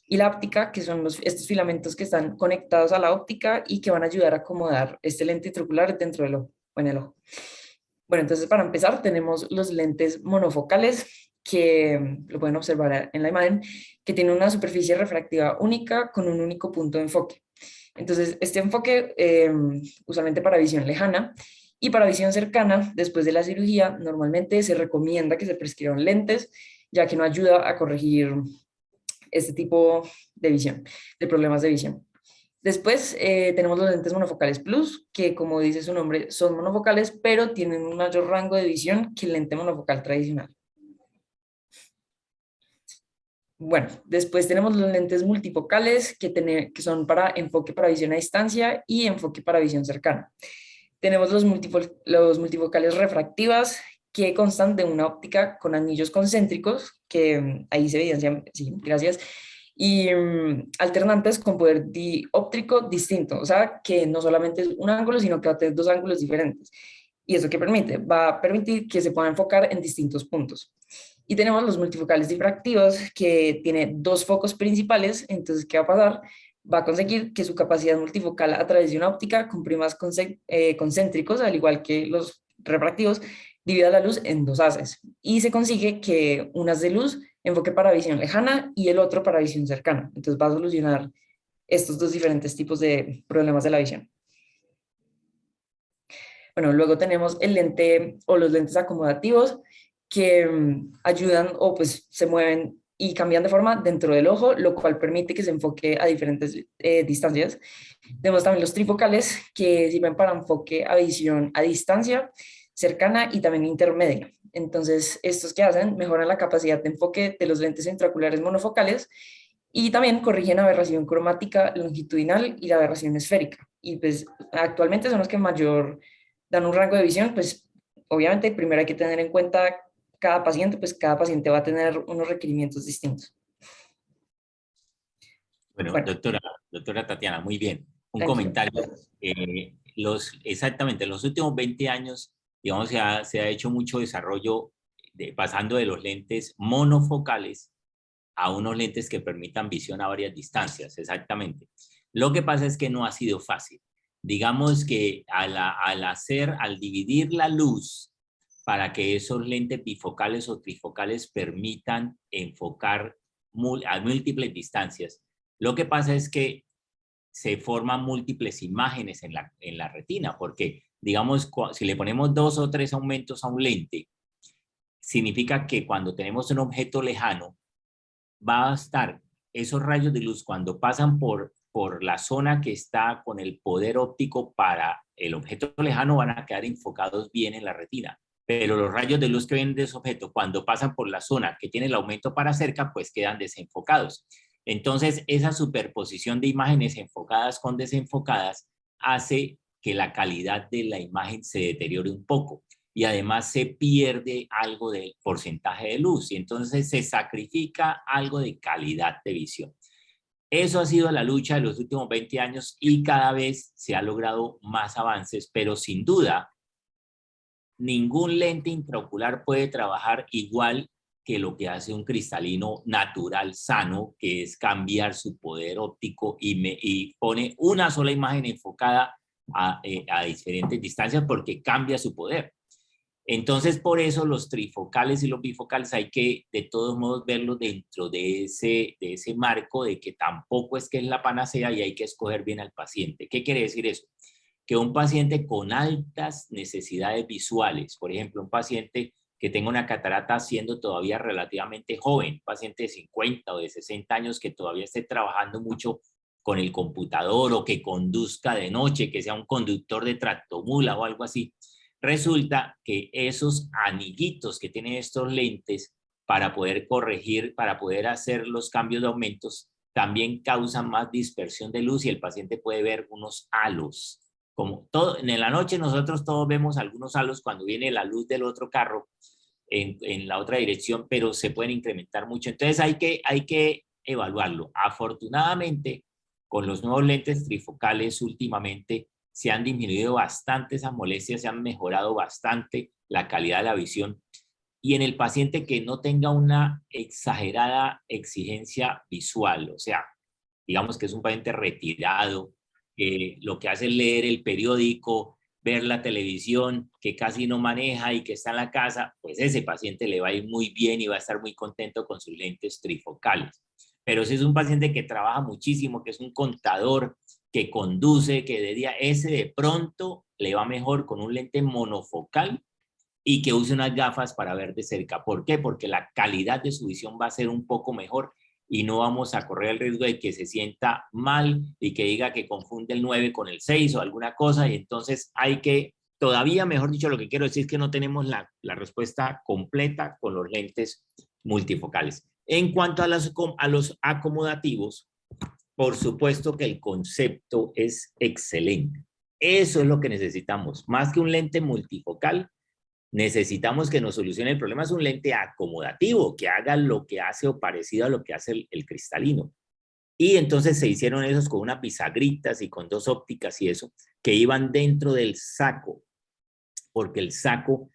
[SPEAKER 5] y la áptica, que son estos filamentos que están conectados a la óptica y que van a ayudar a acomodar este lente intraocular dentro del ojo, o en el ojo. Bueno, entonces para empezar tenemos los lentes monofocales, que lo pueden observar en la imagen, que tienen una superficie refractiva única con un único punto de enfoque. Entonces, este enfoque, usualmente para visión lejana, y para visión cercana, después de la cirugía, normalmente se recomienda que se prescriban lentes, ya que no ayuda a corregir este tipo de visión, de problemas de visión. Después tenemos los lentes monofocales plus, que como dice su nombre, son monofocales, pero tienen un mayor rango de visión que el lente monofocal tradicional. Bueno, después tenemos los lentes multifocales, que son para enfoque para visión a distancia y enfoque para visión cercana. Tenemos los multifocales refractivas, que constan de una óptica con anillos concéntricos, que ahí se evidencian, sí, gracias, y alternantes con poder dióptrico distinto, o sea, que no solamente es un ángulo, sino que va a tener dos ángulos diferentes. ¿Y eso qué permite? Va a permitir que se pueda enfocar en distintos puntos. Y tenemos los multifocales difractivos, que tiene dos focos principales. Entonces, ¿qué va a pasar? Va a conseguir que su capacidad multifocal a través de una óptica con primas concéntricos, al igual que los refractivos, divida la luz en dos haces. Y se consigue que un haz de luz enfoque para visión lejana y el otro para visión cercana. Entonces va a solucionar estos dos diferentes tipos de problemas de la visión. Bueno, luego tenemos el lente o los lentes acomodativos, que ayudan o pues se mueven y cambian de forma dentro del ojo, lo cual permite que se enfoque a diferentes distancias. Tenemos también los trifocales, que sirven para enfoque a visión a distancia, cercana y también intermedia. Entonces, estos que hacen mejoran la capacidad de enfoque de los lentes intraoculares monofocales y también corrigen la aberración cromática longitudinal y la aberración esférica. Y pues actualmente son los que mayor dan un rango de visión pues obviamente primero hay que tener en cuenta cada paciente, pues cada paciente va a tener unos requerimientos distintos.
[SPEAKER 2] Bueno,
[SPEAKER 5] Bueno,
[SPEAKER 2] doctora Tatiana, muy bien. Un
[SPEAKER 5] tranquilo.
[SPEAKER 2] comentario. Exactamente, en los últimos 20 años, digamos, se ha hecho mucho desarrollo pasando de los lentes monofocales a unos lentes que permitan visión a varias distancias, exactamente. Lo que pasa es que no ha sido fácil. Digamos que al dividir la luz para que esos lentes bifocales o trifocales permitan enfocar a múltiples distancias, lo que pasa es que se forman múltiples imágenes en la retina, porque, digamos, si le ponemos 2 o 3 aumentos a un lente, significa que cuando tenemos un objeto lejano, va a estar esos rayos de luz cuando pasan por la zona que está con el poder óptico para el objeto lejano, van a quedar enfocados bien en la retina. Pero los rayos de luz que vienen de ese objeto, cuando pasan por la zona que tiene el aumento para cerca, pues quedan desenfocados. Entonces, esa superposición de imágenes enfocadas con desenfocadas hace que la calidad de la imagen se deteriore un poco y además se pierde algo del porcentaje de luz y entonces se sacrifica algo de calidad de visión. Eso ha sido la lucha de los últimos 20 años y cada vez se ha logrado más avances, pero sin duda ningún lente intraocular puede trabajar igual que lo que hace un cristalino natural sano, que es cambiar su poder óptico y pone una sola imagen enfocada a diferentes distancias porque cambia su poder. Entonces, por eso los trifocales y los bifocales hay que, de todos modos, verlos dentro de ese marco de que tampoco es que es la panacea y hay que escoger bien al paciente. ¿Qué quiere decir eso? Que un paciente con altas necesidades visuales, por ejemplo, un paciente que tenga una catarata siendo todavía relativamente joven, un paciente de 50 o de 60 años que todavía esté trabajando mucho con el computador o que conduzca de noche, que sea un conductor de tractomula o algo así, resulta que esos anillitos que tienen estos lentes para poder corregir, para poder hacer los cambios de aumentos, también causan más dispersión de luz y el paciente puede ver unos halos. Como todo, en la noche nosotros todos vemos algunos halos cuando viene la luz del otro carro en la otra dirección, pero se pueden incrementar mucho. Entonces hay que evaluarlo. Afortunadamente, con los nuevos lentes trifocales últimamente, se han disminuido bastante esas molestias, se han mejorado bastante la calidad de la visión. Y en el paciente que no tenga una exagerada exigencia visual, o sea, digamos que es un paciente retirado, que lo que hace es leer el periódico, ver la televisión, que casi no maneja y que está en la casa, pues ese paciente le va a ir muy bien y va a estar muy contento con sus lentes trifocales. Pero si es un paciente que trabaja muchísimo, que es un contador, que conduce, que de día, ese de pronto le va mejor con un lente monofocal y que use unas gafas para ver de cerca. ¿Por qué? Porque la calidad de su visión va a ser un poco mejor y no vamos a correr el riesgo de que se sienta mal y que diga que confunde el 9 con el 6 o alguna cosa, y entonces hay que, todavía mejor dicho, lo que quiero decir es que no tenemos la respuesta completa con los lentes multifocales. En cuanto a los acomodativos, por supuesto que el concepto es excelente. Eso es lo que necesitamos. Más que un lente multifocal, necesitamos que nos solucione el problema. Es un lente acomodativo, que haga lo que hace o parecido a lo que hace el cristalino. Y entonces se hicieron esos con unas bisagritas y con 2 ópticas y eso, que iban dentro del saco, porque el saco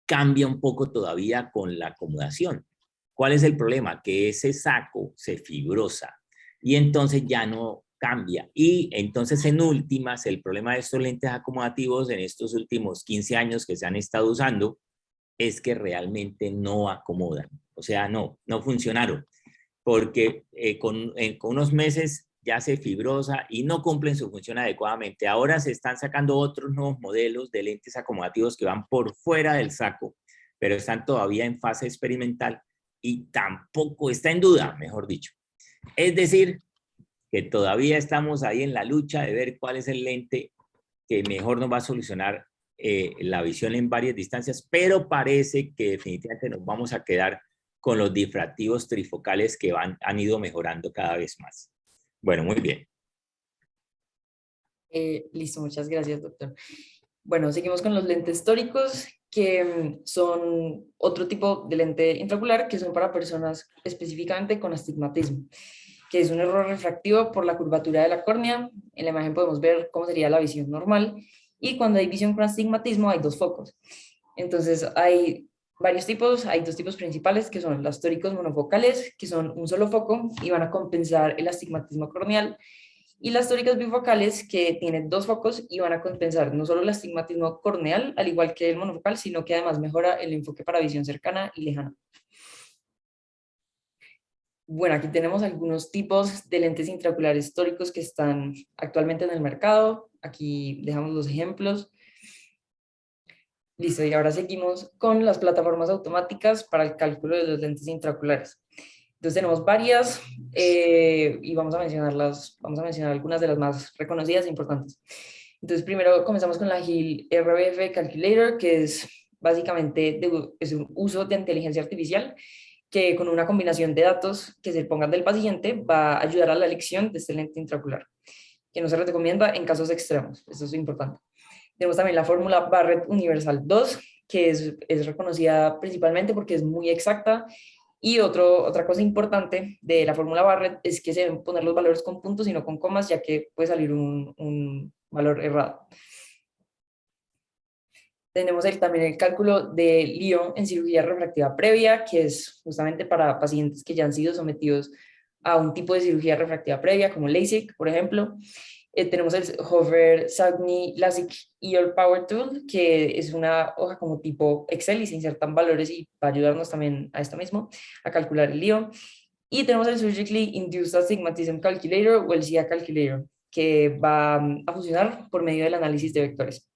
[SPEAKER 2] cambia un poco todavía con la acomodación. ¿Cuál es el problema? Que ese saco se fibrosa y entonces ya no cambia. Y entonces en últimas, el problema de estos lentes acomodativos en estos últimos 15 años que se han estado usando es que realmente no acomodan. O sea, no funcionaron. Porque con unos meses ya se fibrosa y no cumplen su función adecuadamente. Ahora se están sacando otros nuevos modelos de lentes acomodativos que van por fuera del saco, pero están todavía en fase experimental y tampoco está en duda, mejor dicho. Es decir, que todavía estamos ahí en la lucha de ver cuál es el lente que mejor nos va a solucionar la visión en varias distancias, pero parece que definitivamente nos vamos a quedar con los difractivos trifocales que han ido mejorando cada vez más. Bueno, muy bien.
[SPEAKER 5] Listo, muchas gracias, doctor. Bueno, seguimos con los lentes tóricos, que son otro tipo de lente intraocular que son para personas específicamente con astigmatismo, que es un error refractivo por la curvatura de la córnea. En la imagen podemos ver cómo sería la visión normal, y cuando hay visión con astigmatismo hay dos focos. Entonces hay varios tipos, hay dos tipos principales que son los tóricos monofocales, que son un solo foco y van a compensar el astigmatismo corneal, y las tóricas bifocales que tienen dos focos y van a compensar no solo el astigmatismo corneal, al igual que el monofocal, sino que además mejora el enfoque para visión cercana y lejana. Bueno, aquí tenemos algunos tipos de lentes intraoculares tóricos que están actualmente en el mercado. Aquí dejamos los ejemplos. Listo, y ahora seguimos con las plataformas automáticas para el cálculo de los lentes intraoculares. Entonces tenemos varias y vamos a mencionar algunas de las más reconocidas e importantes. Entonces primero comenzamos con la GIL RBF Calculator, que es básicamente es un uso de inteligencia artificial que con una combinación de datos que se pongan del paciente va a ayudar a la elección de este lente intraocular, que no se recomienda en casos extremos. Eso es importante. Tenemos también la fórmula Barrett Universal 2, que es reconocida principalmente porque es muy exacta. Y otra cosa importante de la fórmula Barrett es que se deben poner los valores con puntos y no con comas, ya que puede salir un valor errado. Tenemos también el cálculo de Lyon en cirugía refractiva previa, que es justamente para pacientes que ya han sido sometidos a un tipo de cirugía refractiva previa, como LASIK, por ejemplo. Tenemos el Hoffer-Sagni LASIK EOL Power Tool, que es una hoja como tipo Excel y se insertan valores y va a ayudarnos también a esto mismo, a calcular el Lyon. Y tenemos el Surgically Induced Astigmatism Calculator o el SIA Calculator, que va a funcionar por medio del análisis de vectores.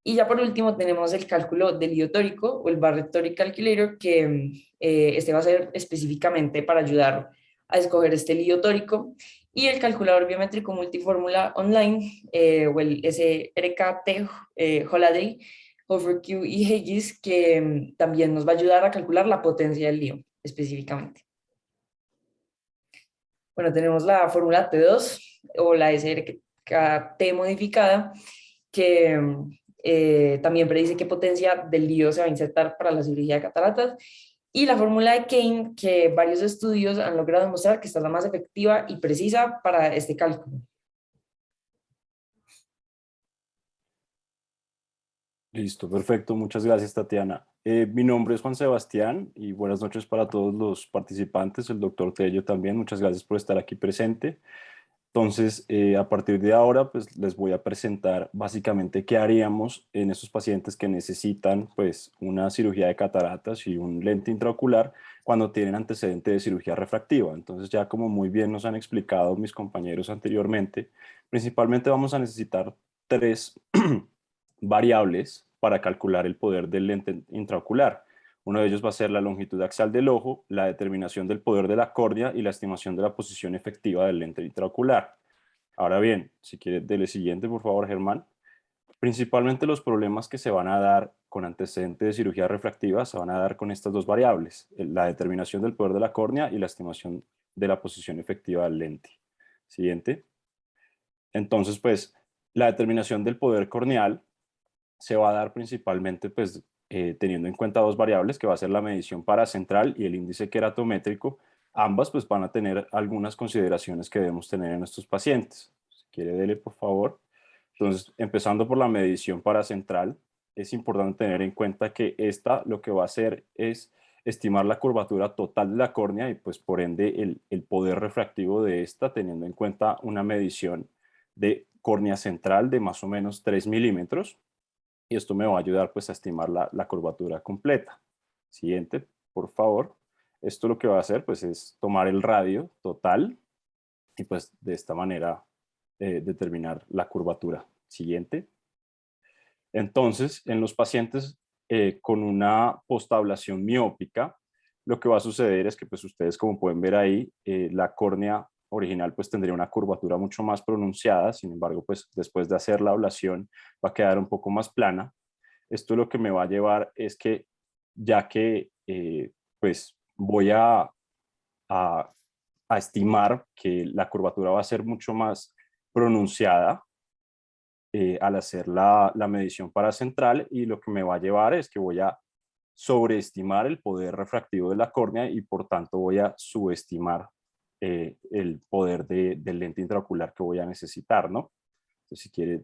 [SPEAKER 5] Y ya por último tenemos el cálculo del lío tórico o el Barrett Toric Calculator, que este va a ser específicamente para ayudar a escoger este lío tórico, y el calculador biométrico multifórmula online o el SRKT Holiday, Hover-Q y Hegis, que también nos va a ayudar a calcular la potencia del lío específicamente. Bueno, tenemos la fórmula T2 o la SRKT modificada, que también predice qué potencia del lío se va a insertar para la cirugía de cataratas, y la fórmula de Kane, que varios estudios han logrado demostrar que esta es la más efectiva y precisa para este cálculo.
[SPEAKER 6] Listo, perfecto. Muchas gracias, Tatiana. Mi nombre es Juan Sebastián y buenas noches para todos los participantes, el doctor Tello también. Muchas gracias por estar aquí presente. Entonces, a partir de ahora, pues les voy a presentar básicamente qué haríamos en esos pacientes que necesitan pues una cirugía de cataratas y un lente intraocular cuando tienen antecedente de cirugía refractiva. Entonces, ya como muy bien nos han explicado mis compañeros anteriormente, principalmente vamos a necesitar tres variables para calcular el poder del lente intraocular. Uno de ellos va a ser la longitud axial del ojo, la determinación del poder de la córnea y la estimación de la posición efectiva del lente intraocular. Ahora bien, si quiere, dele siguiente, por favor, Germán. Principalmente los problemas que se van a dar con antecedente de cirugía refractiva se van a dar con estas dos variables, la determinación del poder de la córnea y la estimación de la posición efectiva del lente. Siguiente. Entonces, pues, la determinación del poder corneal se va a dar principalmente pues, teniendo en cuenta dos variables, que va a ser la medición paracentral y el índice queratométrico. Ambas pues, van a tener algunas consideraciones que debemos tener en estos pacientes. Si quiere, dele por favor. Entonces, empezando por la medición paracentral, es importante tener en cuenta que esta lo que va a hacer es estimar la curvatura total de la córnea y pues por ende el poder refractivo de esta, teniendo en cuenta una medición de córnea central de más o menos 3 milímetros. Y esto me va a ayudar pues a estimar la curvatura completa. Siguiente, por favor. Esto lo que va a hacer pues es tomar el radio total y pues de esta manera determinar la curvatura. Siguiente. Entonces, en los pacientes con una postablación miópica, lo que va a suceder es que pues ustedes como pueden ver ahí, la córnea original pues tendría una curvatura mucho más pronunciada, sin embargo pues después de hacer la ablación va a quedar un poco más plana. Esto lo que me va a llevar es que ya que pues voy a estimar que la curvatura va a ser mucho más pronunciada, al hacer la medición paracentral, y lo que me va a llevar es que voy a sobreestimar el poder refractivo de la córnea y por tanto voy a subestimar el poder del lente intraocular que voy a necesitar, ¿no? Entonces, si quiere,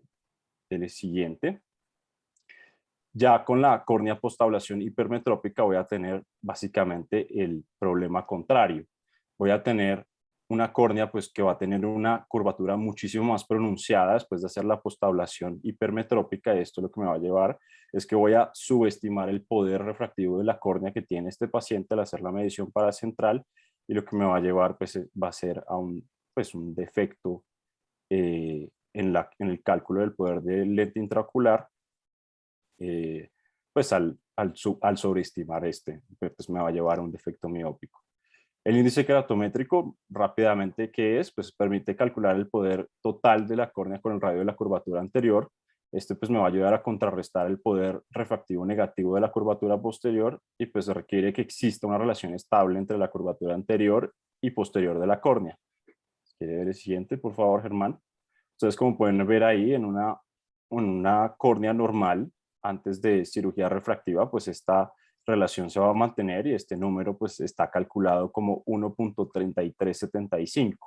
[SPEAKER 6] el siguiente. Ya con la córnea postablación hipermetrópica voy a tener básicamente el problema contrario. Voy a tener una córnea pues, que va a tener una curvatura muchísimo más pronunciada después de hacer la postablación hipermetrópica. Esto lo que me va a llevar es que voy a subestimar el poder refractivo de la córnea que tiene este paciente al hacer la medición paracentral, y lo que me va a llevar pues, va a ser a un defecto en el cálculo del poder del lente intraocular, pues al sobreestimar pues me va a llevar a un defecto miópico. El índice keratométrico, rápidamente, ¿qué es? Pues permite calcular el poder total de la córnea con el radio de la curvatura anterior. Pues me va a ayudar a contrarrestar el poder refractivo negativo de la curvatura posterior, y pues requiere que exista una relación estable entre la curvatura anterior y posterior de la córnea. ¿Quiere ver el siguiente, por favor, Germán? Entonces, como pueden ver ahí, en una córnea normal, antes de cirugía refractiva, pues esta relación se va a mantener, y este número pues está calculado como 1.3375.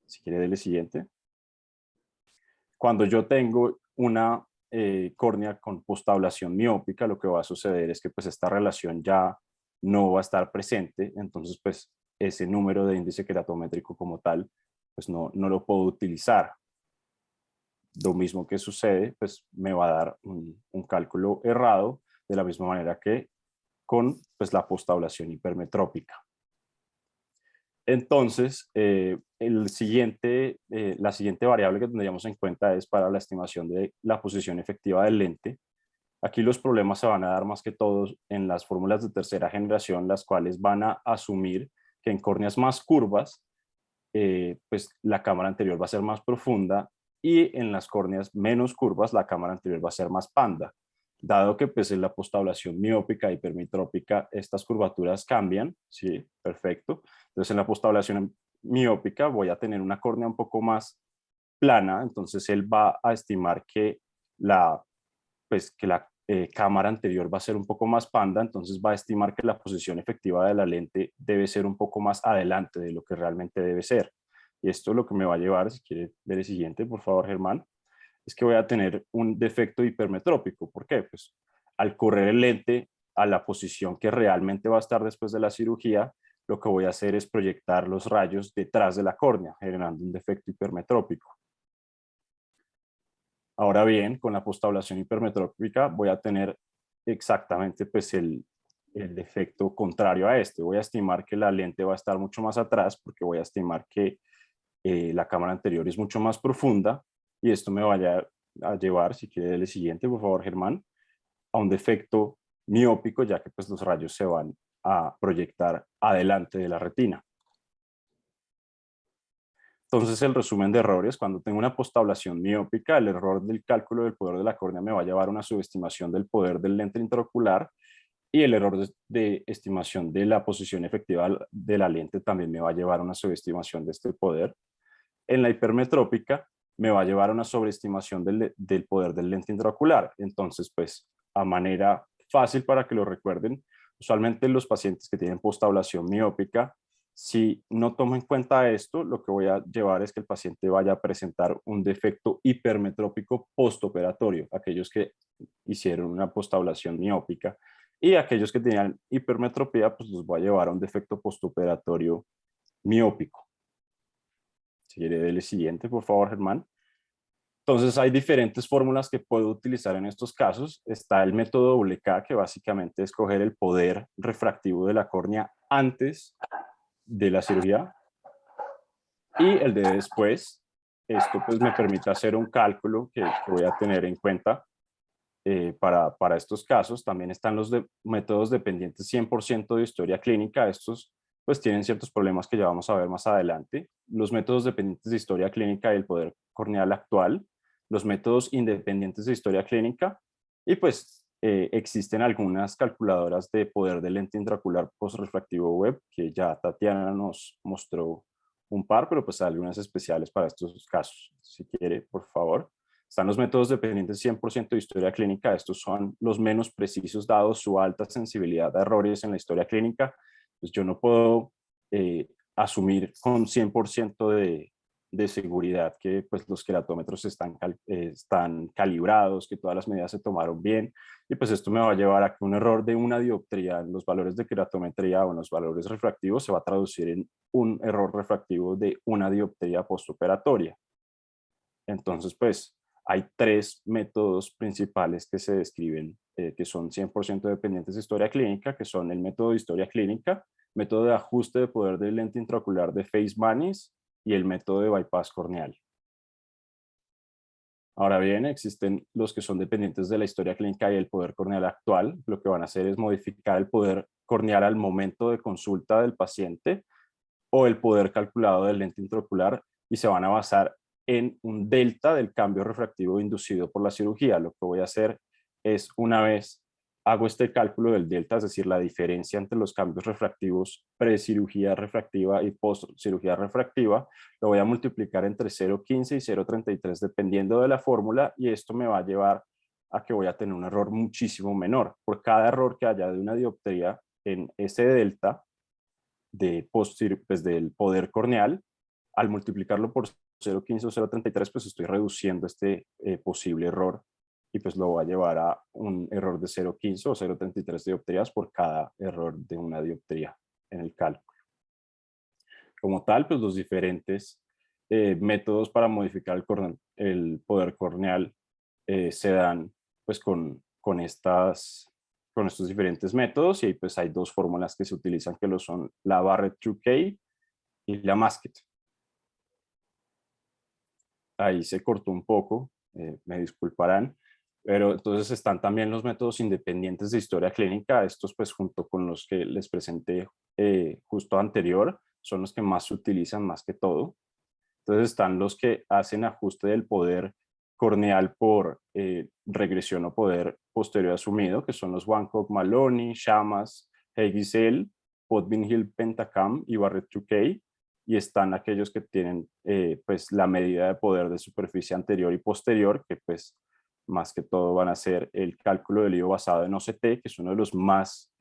[SPEAKER 6] Si quiere, dele siguiente. Cuando yo tengo una córnea con postablación miópica, lo que va a suceder es que pues esta relación ya no va a estar presente, entonces pues ese número de índice keratométrico como tal, pues no lo puedo utilizar. Lo mismo que sucede, pues me va a dar un cálculo errado, de la misma manera que con pues, la postablación hipermetrópica. Entonces, la siguiente variable que tendríamos en cuenta es para la estimación de la posición efectiva del lente. Aquí los problemas se van a dar más que todos en las fórmulas de tercera generación, las cuales van a asumir que en córneas más curvas, pues la cámara anterior va a ser más profunda, y en las córneas menos curvas la cámara anterior va a ser más panda. Dado que pues en la postablación miópica, hipermetrópica, estas curvaturas cambian, sí, perfecto. Entonces en la postablación miópica voy a tener una córnea un poco más plana, entonces él va a estimar que la cámara anterior va a ser un poco más panda, entonces va a estimar que la posición efectiva de la lente debe ser un poco más adelante de lo que realmente debe ser. Y esto lo que me va a llevar, si quiere ver el siguiente, por favor, Germán, es que voy a tener un defecto hipermetrópico. ¿Por qué? Pues al correr el lente a la posición que realmente va a estar después de la cirugía, lo que voy a hacer es proyectar los rayos detrás de la córnea, generando un defecto hipermetrópico. Ahora bien, con la postablación hipermetrópica voy a tener exactamente pues el defecto contrario a este. Voy a estimar que la lente va a estar mucho más atrás, porque voy a estimar que la cámara anterior es mucho más profunda, y esto me vaya a llevar, si quiere el siguiente, por favor, Germán, a un defecto miópico, ya que pues los rayos se van a proyectar adelante de la retina. Entonces, el resumen de errores: cuando tengo una postablación miópica, el error del cálculo del poder de la córnea me va a llevar a una subestimación del poder del lente intraocular, y el error de estimación de la posición efectiva de la lente también me va a llevar a una subestimación de este poder. En la hipermetrópica me va a llevar a una sobreestimación del poder del lente intraocular. Entonces, pues, a manera fácil para que lo recuerden, usualmente los pacientes que tienen postablación miópica, si no tomo en cuenta esto, lo que voy a llevar es que el paciente vaya a presentar un defecto hipermetrópico postoperatorio, aquellos que hicieron una postablación miópica, y aquellos que tenían hipermetropía, pues los voy a llevar a un defecto postoperatorio miópico. Si quiere, el siguiente, por favor, Germán. Entonces, hay diferentes fórmulas que puedo utilizar en estos casos. Está el método WK, que básicamente es coger el poder refractivo de la córnea antes de la cirugía, y el de después. Esto pues me permite hacer un cálculo que voy a tener en cuenta para estos casos. También están los métodos dependientes 100% de historia clínica. Estos pues tienen ciertos problemas que ya vamos a ver más adelante. Los métodos dependientes de historia clínica y el poder corneal actual, los métodos independientes de historia clínica, y pues existen algunas calculadoras de poder del lente intraocular postrefractivo web, que ya Tatiana nos mostró un par, pero pues hay algunas especiales para estos casos. Si quiere, por favor. Están los métodos dependientes 100% de historia clínica. Estos son los menos precisos dados su alta sensibilidad a errores en la historia clínica. Pues yo no puedo asumir con 100% de seguridad que pues, los queratómetros están calibrados, que todas las medidas se tomaron bien, y pues esto me va a llevar a que un error de una dioptría en los valores de queratometría o en los valores refractivos se va a traducir en un error refractivo de una dioptría postoperatoria. Entonces, pues, hay 3 métodos principales que se describen, que son 100% dependientes de historia clínica, que son el método de historia clínica, método de ajuste de poder de lente intraocular de Feist-Mannis y el método de bypass corneal. Ahora bien, existen los que son dependientes de la historia clínica y el poder corneal actual. Lo que van a hacer es modificar el poder corneal al momento de consulta del paciente o el poder calculado del lente intraocular, y se van a basar en un delta del cambio refractivo inducido por la cirugía. Lo que voy a hacer es, una vez hago este cálculo del delta, es decir, la diferencia entre los cambios refractivos pre-cirugía refractiva y post-cirugía refractiva, lo voy a multiplicar entre 0.15 y 0.33 dependiendo de la fórmula, y esto me va a llevar a que voy a tener un error muchísimo menor. Por cada error que haya de una dioptría en ese delta pues del poder corneal, al multiplicarlo por 0.15 o 0.33, pues estoy reduciendo este posible error, y pues lo voy a llevar a un error de 0.15 o 0.33 dioptrías por cada error de una dioptría en el cálculo. Como tal, pues los diferentes métodos para modificar el poder corneal se dan pues con estos diferentes métodos, y pues hay 2 fórmulas que se utilizan, que lo son la Barrett-Truquet y la Masket. Ahí se cortó un poco, me disculparán, pero entonces están también los métodos independientes de historia clínica. Estos, pues, junto con los que les presenté justo anterior, son los que más se utilizan más que todo. Entonces están los que hacen ajuste del poder corneal por regresión o poder posterior asumido, que son los Wancock-Maloney, Shamas, Heigisel, Potvin-Hill-Pentacam y Barrett-Truquet. Y están aquellos que tienen pues la medida de poder de superficie anterior y posterior, que pues más que todo van a ser el cálculo del IO basado en OCT, que es uno de los más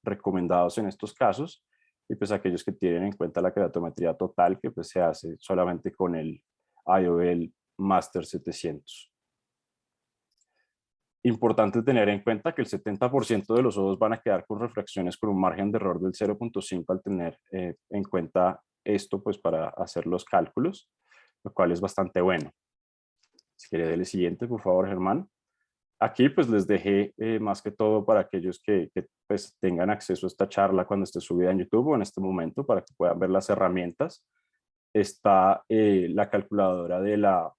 [SPEAKER 6] recomendados en estos casos, y pues aquellos que tienen en cuenta la queratometría total, que pues se hace solamente con el IOL Master 700. Importante tener en cuenta que el 70% de los ojos van a quedar con refracciones con un margen de error del 0.5 al tener en cuenta esto pues para hacer los cálculos, lo cual es bastante bueno. Si quiere, dele siguiente, por favor, Germán. Aquí pues les dejé más que todo para aquellos que pues tengan acceso a esta charla cuando esté subida en YouTube o en este momento, para que puedan ver las herramientas. Está la calculadora de la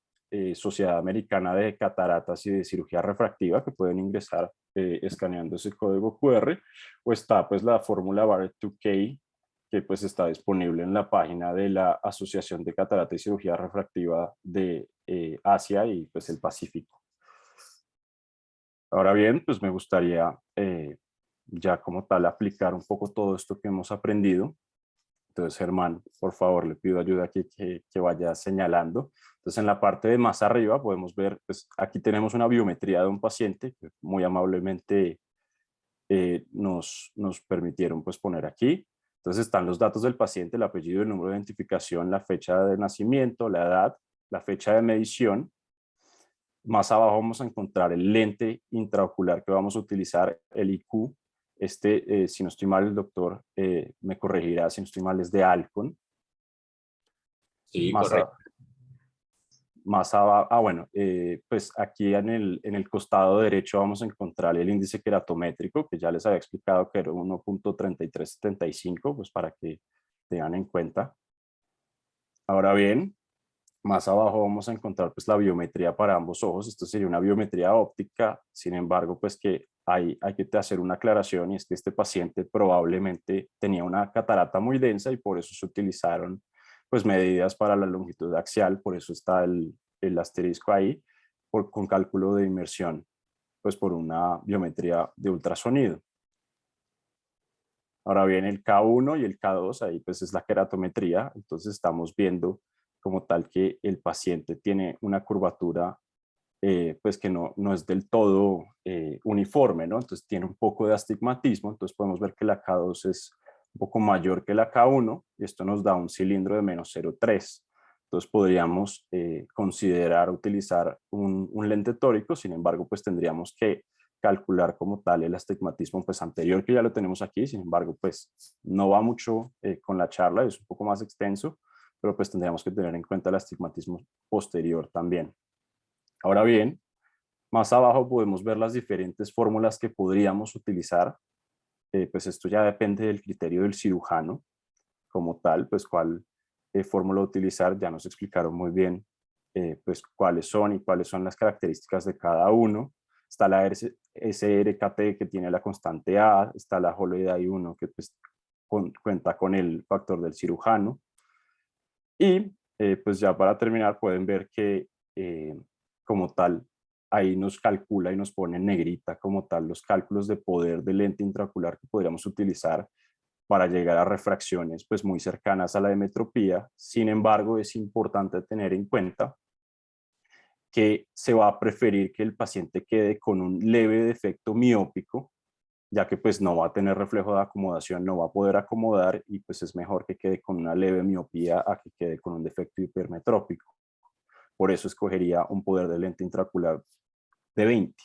[SPEAKER 6] Sociedad Americana de Cataratas y de Cirugía Refractiva, que pueden ingresar escaneando ese código QR, o está pues la fórmula Barrett-Truquet, que pues está disponible en la página de la Asociación de Catarata y Cirugía Refractiva de Asia y pues el Pacífico. Ahora bien, pues me gustaría ya como tal aplicar un poco todo esto que hemos aprendido. Entonces, Germán, por favor, le pido ayuda aquí que vaya señalando. Entonces, en la parte de más arriba podemos ver, pues aquí tenemos una biometría de un paciente que muy amablemente nos permitieron pues poner aquí. Entonces están los datos del paciente, el apellido, el número de identificación, la fecha de nacimiento, la edad, la fecha de medición. Más abajo vamos a encontrar el lente intraocular que vamos a utilizar, el IQ. Si no estoy mal, el doctor me corregirá, si no estoy mal, es de Alcon.
[SPEAKER 2] Sí,
[SPEAKER 6] más
[SPEAKER 2] correcto.
[SPEAKER 6] Más abajo, bueno, pues aquí en el costado derecho vamos a encontrar el índice queratométrico, que ya les había explicado que era 1.3375, pues para que tengan en cuenta. Ahora bien, más abajo vamos a encontrar pues la biometría para ambos ojos. Esto sería una biometría óptica, sin embargo, pues que hay que hacer una aclaración, y es que este paciente probablemente tenía una catarata muy densa y por eso se utilizaron pues medidas para la longitud axial, por eso está el asterisco ahí, con cálculo de inmersión, pues por una biometría de ultrasonido. Ahora bien, el K1 y el K2, ahí pues es la queratometría, entonces estamos viendo como tal que el paciente tiene una curvatura pues que no es del todo uniforme, ¿no? Entonces tiene un poco de astigmatismo, entonces podemos ver que la K2 es un poco mayor que la K1 y esto nos da un cilindro de menos 0,3. Entonces podríamos considerar utilizar un lente tórico, sin embargo, pues tendríamos que calcular como tal el astigmatismo pues anterior, que ya lo tenemos aquí, sin embargo, pues no va mucho con la charla, es un poco más extenso, pero pues tendríamos que tener en cuenta el astigmatismo posterior también. Ahora bien, más abajo podemos ver las diferentes fórmulas que podríamos utilizar, pues esto ya depende del criterio del cirujano como tal, pues cuál fórmula utilizar, ya nos explicaron muy bien pues cuáles son y cuáles son las características de cada uno. Está la SRKT que tiene la constante A, está la Holoday 1 que pues, cuenta con el factor del cirujano. Y pues ya para terminar pueden ver que como tal ahí nos calcula y nos pone en negrita como tal los cálculos de poder de lente intraocular que podríamos utilizar para llegar a refracciones pues muy cercanas a la emetropía. Sin embargo, es importante tener en cuenta que se va a preferir que el paciente quede con un leve defecto miópico, ya que pues no va a tener reflejo de acomodación, no va a poder acomodar y pues es mejor que quede con una leve miopía a que quede con un defecto hipermetrópico. Por eso escogería un poder de lente intraocular de 20.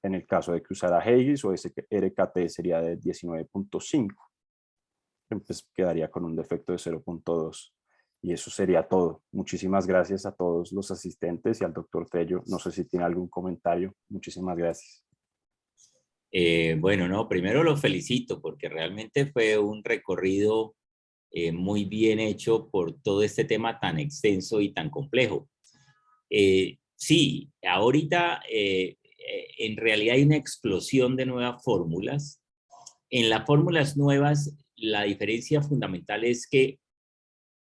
[SPEAKER 6] En el caso de que usara Haigis o SRKT sería de 19.5. Pues quedaría con un defecto de 0.2. Y eso sería todo. Muchísimas gracias a todos los asistentes y al doctor Tello. No sé si tiene algún comentario. Muchísimas gracias.
[SPEAKER 2] Bueno, no, primero lo felicito porque realmente fue un recorrido muy bien hecho por todo este tema tan extenso y tan complejo. Sí, ahorita en realidad hay una explosión de nuevas fórmulas. En las fórmulas nuevas, la diferencia fundamental es que,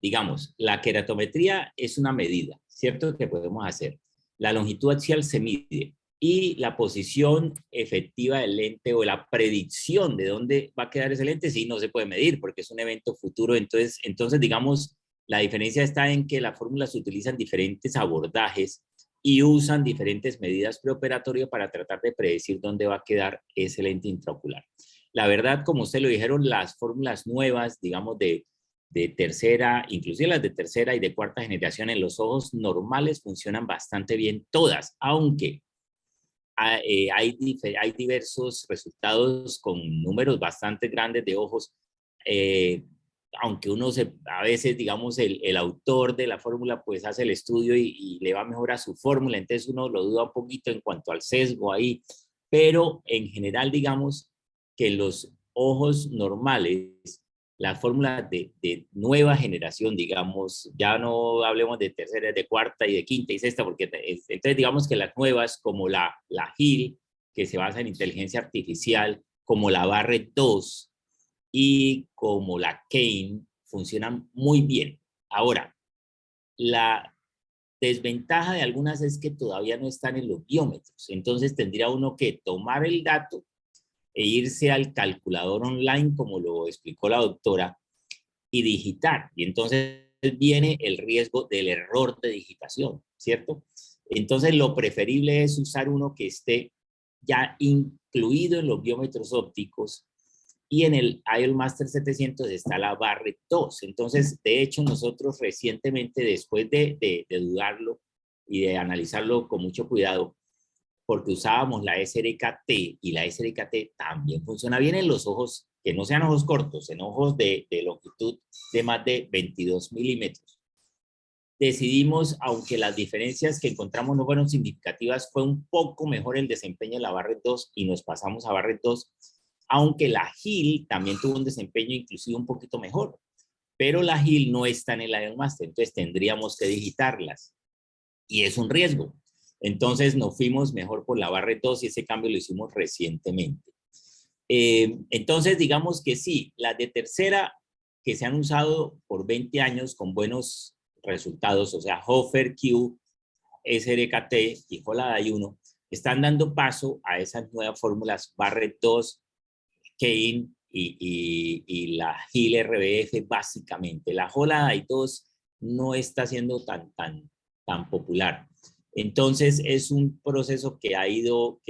[SPEAKER 2] digamos, la queratometría es una medida, ¿cierto? Que podemos hacer. La longitud axial se mide y la posición efectiva del lente o la predicción de dónde va a quedar ese lente sí no se puede medir porque es un evento futuro. Entonces digamos, la diferencia está en que las fórmulas utilizan diferentes abordajes y usan diferentes medidas preoperatorias para tratar de predecir dónde va a quedar ese lente intraocular. La verdad, como usted lo dijeron, las fórmulas nuevas, digamos, de tercera, inclusive las de tercera y de cuarta generación en los ojos normales funcionan bastante bien todas, aunque hay diversos resultados con números bastante grandes de ojos, aunque a veces, digamos, el autor de la fórmula pues hace el estudio y le va mejor a su fórmula, entonces uno lo duda un poquito en cuanto al sesgo ahí, pero en general, digamos, que los ojos normales, las fórmulas de nueva generación, digamos, ya no hablemos de tercera, de cuarta y de quinta y sexta, porque entonces digamos que las nuevas como la HIL, que se basa en inteligencia artificial, como la Barrett 2 y como la Kane, funcionan muy bien. Ahora, la desventaja de algunas es que todavía no están en los biómetros, entonces tendría uno que tomar el dato e irse al calculador online, como lo explicó la doctora, y digitar. Y entonces viene el riesgo del error de digitación, ¿cierto? Entonces lo preferible es usar uno que esté ya incluido en los biómetros ópticos y en el IOLMaster 700 está la Barrett 2. Entonces, de hecho, nosotros recientemente, después de dudarlo y de analizarlo con mucho cuidado, porque usábamos la SRKT y la SRKT también funciona bien en los ojos, que no sean ojos cortos, en ojos de longitud de más de 22 milímetros. Decidimos, aunque las diferencias que encontramos no fueron significativas, fue un poco mejor el desempeño de la Barrett 2 y nos pasamos a Barrett 2, aunque la HIL también tuvo un desempeño inclusive un poquito mejor, pero la HIL no está en el IOLMaster, entonces tendríamos que digitarlas y es un riesgo. Entonces nos fuimos mejor por la Barrett 2 y ese cambio lo hicimos recientemente. Entonces digamos que sí, las de tercera que se han usado por 20 años con buenos resultados, o sea, Hofer, Q, SRKT y Holoday 1, están dando paso a esas nuevas fórmulas Barrett 2, Kane y la HIL RBF básicamente. La Holoday 2 no está siendo tan popular. Entonces es un proceso que ha ido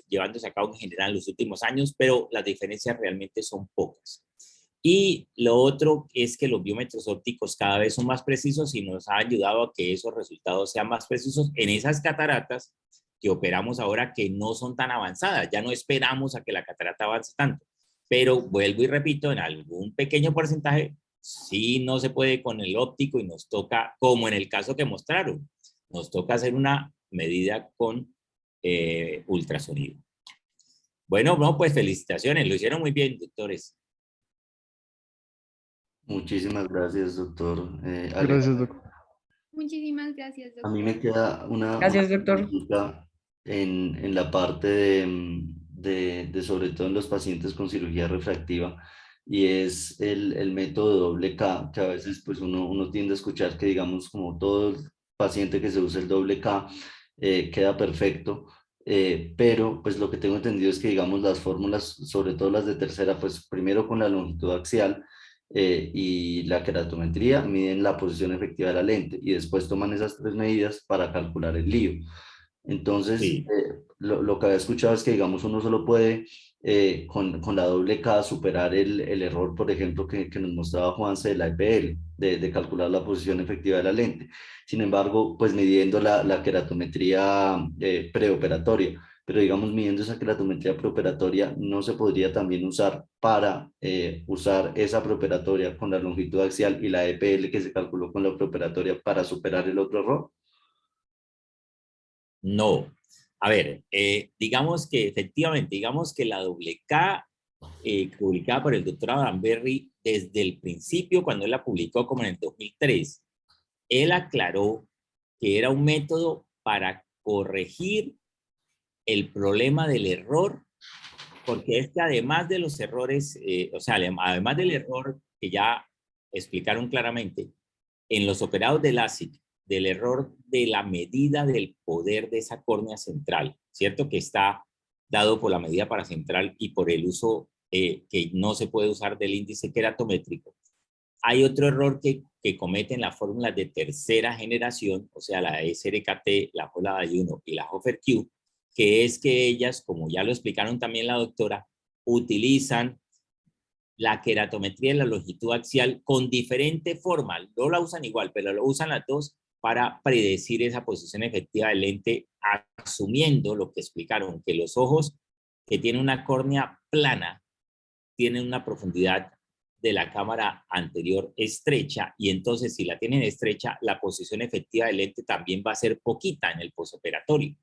[SPEAKER 2] llevándose a cabo en general en los últimos años, pero las diferencias realmente son pocas. Y lo otro es que los biómetros ópticos cada vez son más precisos y nos ha ayudado a que esos resultados sean más precisos en esas cataratas que operamos ahora, que no son tan avanzadas. Ya no esperamos a que la catarata avance tanto. Pero vuelvo y repito, en algún pequeño porcentaje sí no se puede con el óptico y nos toca, como en el caso que mostraron, nos toca hacer una medida con ultrasonido. Bueno, no, pues felicitaciones, lo hicieron muy bien, doctores.
[SPEAKER 1] Muchísimas gracias, doctor.
[SPEAKER 4] Gracias, doctor.
[SPEAKER 3] Muchísimas gracias,
[SPEAKER 1] A mí
[SPEAKER 3] doctor.
[SPEAKER 1] me queda una
[SPEAKER 5] Gracias, doctor.
[SPEAKER 1] pregunta en la parte de sobre todo en los pacientes con cirugía refractiva, y es el método doble K, que a veces pues uno tiende a escuchar que digamos como todo paciente que se usa el doble K queda perfecto, pero pues lo que tengo entendido es que digamos las fórmulas, sobre todo las de tercera, pues primero con la longitud axial, y la keratometría miden la posición efectiva de la lente y después toman esas tres medidas para calcular el lío. Entonces,
[SPEAKER 2] Sí.
[SPEAKER 1] lo que había escuchado es que, digamos, uno solo puede con la doble K superar el error, por ejemplo, que nos mostraba Juanse de la EPL, de calcular la posición efectiva de la lente. Sin embargo, pues midiendo la keratometría preoperatoria, pero digamos, midiendo esa keratometría preoperatoria, no se podría también usar para usar esa preoperatoria con la longitud axial y la EPL que se calculó con la preoperatoria para superar el otro error.
[SPEAKER 2] No. A ver, digamos que efectivamente, digamos que la doble K publicada por el doctor Adam Berry desde el principio, cuando él la publicó como en el 2003, él aclaró que era un método para corregir el problema del error, porque es que además de los errores, o sea, además del error que ya explicaron claramente, en los operados de LASIK, del error de la medida del poder de esa córnea central, ¿cierto? Que está dado por la medida paracentral y por el uso que no se puede usar del índice keratométrico. Hay otro error que cometen las fórmulas de tercera generación, o sea, la SRKT, la HOLA-1 y la Hofer-Q, que es que ellas, como ya lo explicaron también la doctora, utilizan la keratometría de la longitud axial con diferente forma. No la usan igual, pero lo usan las dos para predecir esa posición efectiva del lente, asumiendo lo que explicaron, que los ojos que tienen una córnea plana tienen una profundidad de la cámara anterior estrecha, y entonces si la tienen estrecha, la posición efectiva del lente también va a ser poquita en el posoperatorio.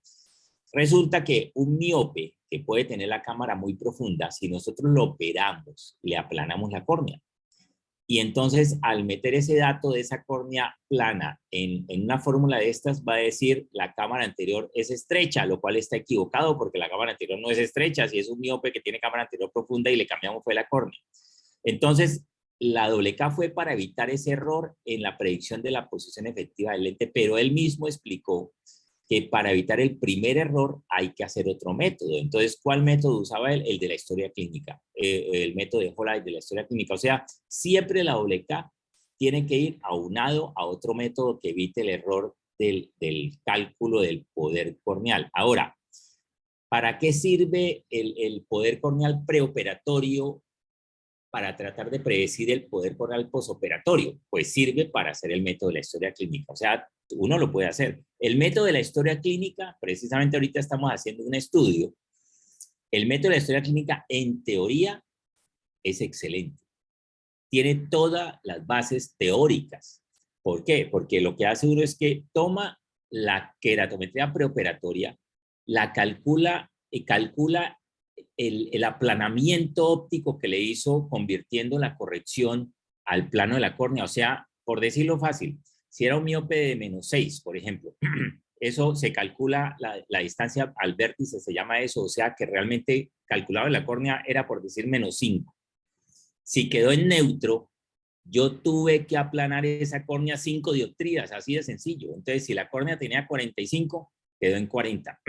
[SPEAKER 2] Resulta que un miope que puede tener la cámara muy profunda, si nosotros lo operamos, le aplanamos la córnea. Y entonces, al meter ese dato de esa córnea plana en una fórmula de estas, va a decir la cámara anterior es estrecha, lo cual está equivocado porque la cámara anterior no es estrecha, si es un miope que tiene cámara anterior profunda y le cambiamos fue la córnea. Entonces, la doble K fue para evitar ese error en la predicción de la posición efectiva del lente, pero él mismo explicó que para evitar el primer error hay que hacer otro método. Entonces, ¿cuál método usaba él? El de la historia clínica, el método de Holliday de la historia clínica. O sea, siempre la doble K tiene que ir aunado a otro método que evite el error del cálculo del poder corneal. Ahora, ¿para qué sirve el poder corneal preoperatorio para tratar de predecir el poder corneal posoperatorio? Pues sirve para hacer el método de la historia clínica. O sea, uno lo puede hacer. El método de la historia clínica, precisamente ahorita estamos haciendo un estudio. El método de la historia clínica, en teoría, es excelente. Tiene todas las bases teóricas. ¿Por qué? Porque lo que hace uno es que toma la keratometría preoperatoria, la calcula y calcula el aplanamiento óptico que le hizo, convirtiendo la corrección al plano de la córnea. O sea, por decirlo fácil, si era un miope de -6, por ejemplo, eso se calcula, la distancia al vértice se llama eso, o sea que realmente calculado en la córnea era por decir -5. Si quedó en neutro, yo tuve que aplanar esa córnea 5 dioptrías, así de sencillo. Entonces, si la córnea tenía 45, quedó en 40.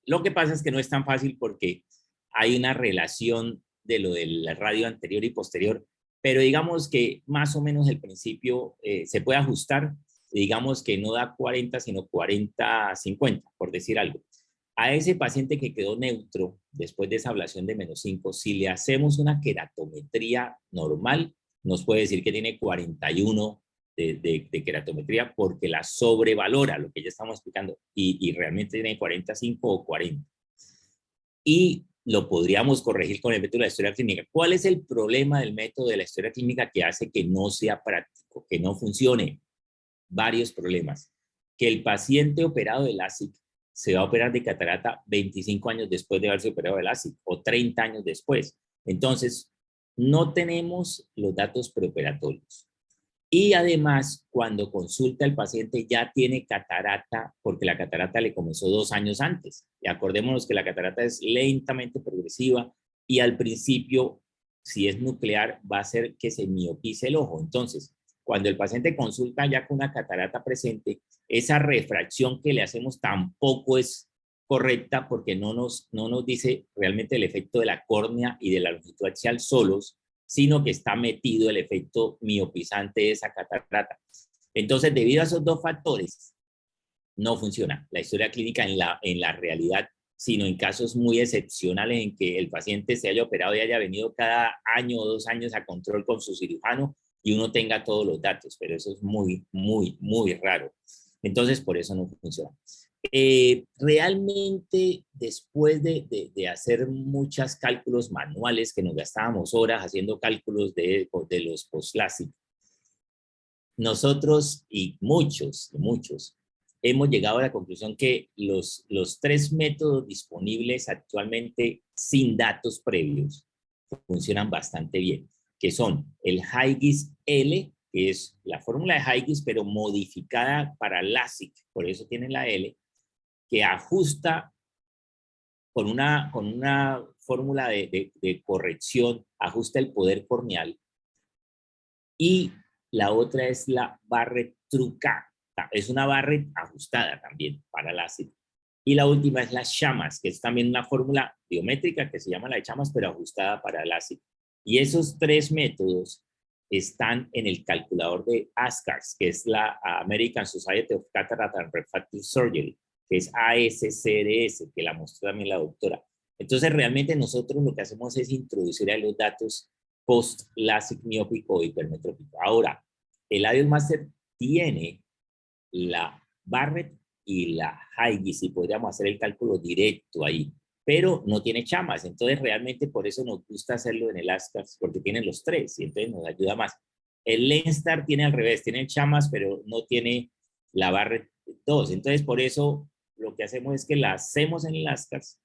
[SPEAKER 2] Lo que pasa es que no es tan fácil porque hay una relación de lo del radio anterior y posterior, pero digamos que más o menos el principio se puede ajustar digamos que no da 40, sino 40-50, por decir algo. A ese paciente que quedó neutro después de esa ablación de -5, si le hacemos una queratometría normal, nos puede decir que tiene 41 de queratometría porque la sobrevalora, lo que ya estamos explicando, y realmente tiene 45 o 40. Y lo podríamos corregir con el método de la historia clínica. ¿Cuál es el problema del método de la historia clínica que hace que no sea práctico, que no funcione? Varios problemas. Que el paciente operado de LASIK se va a operar de catarata 25 años después de haberse operado de LASIK o 30 años después. Entonces, no tenemos los datos preoperatorios. Y además, cuando consulta el paciente ya tiene catarata, porque la catarata le comenzó 2 años antes. Y acordémonos que la catarata es lentamente progresiva y al principio, si es nuclear, va a hacer que se miopice el ojo. Entonces, cuando el paciente consulta ya con una catarata presente, esa refracción que le hacemos tampoco es correcta porque no nos dice realmente el efecto de la córnea y de la longitud axial solos, sino que está metido el efecto miopizante de esa catarata. Entonces, debido a esos dos factores, no funciona la historia clínica en la realidad, sino en casos muy excepcionales en que el paciente se haya operado y haya venido cada año o 2 años a control con su cirujano y uno tenga todos los datos, pero eso es muy, muy, muy raro. Entonces, por eso no funciona. Realmente, después de hacer muchos cálculos manuales, que nos gastábamos horas haciendo cálculos de los post-LASIK, nosotros y muchos, hemos llegado a la conclusión que los 3 métodos disponibles actualmente sin datos previos funcionan bastante bien, que son el Haigis-L, que es la fórmula de Haigis, pero modificada para LASIK, por eso tiene la L, que ajusta con una fórmula de corrección, ajusta el poder corneal. Y la otra es la Barrett trucada, es una Barrett ajustada también para LASIK. Y la última es la Chamas, que es también una fórmula biométrica que se llama la de Chamas, pero ajustada para LASIK. Y esos 3 métodos están en el calculador de ASCRS, que es la American Society of Cataract and Refractive Surgery, que es ASCRS, que la mostró también la doctora. Entonces, realmente nosotros lo que hacemos es introducir ahí los datos post-LASIK miópico o hipermetrópico. Ahora, el IOL Master tiene la Barrett y la Haigis y podríamos hacer el cálculo directo ahí, pero no tiene chamas. Entonces, realmente por eso nos gusta hacerlo en el ASCRS, porque tienen los 3 y entonces nos ayuda más. El Lenstar tiene al revés, tiene chamas, pero no tiene la Barrett 2. Entonces, por eso lo que hacemos es que la hacemos en el ASCRS,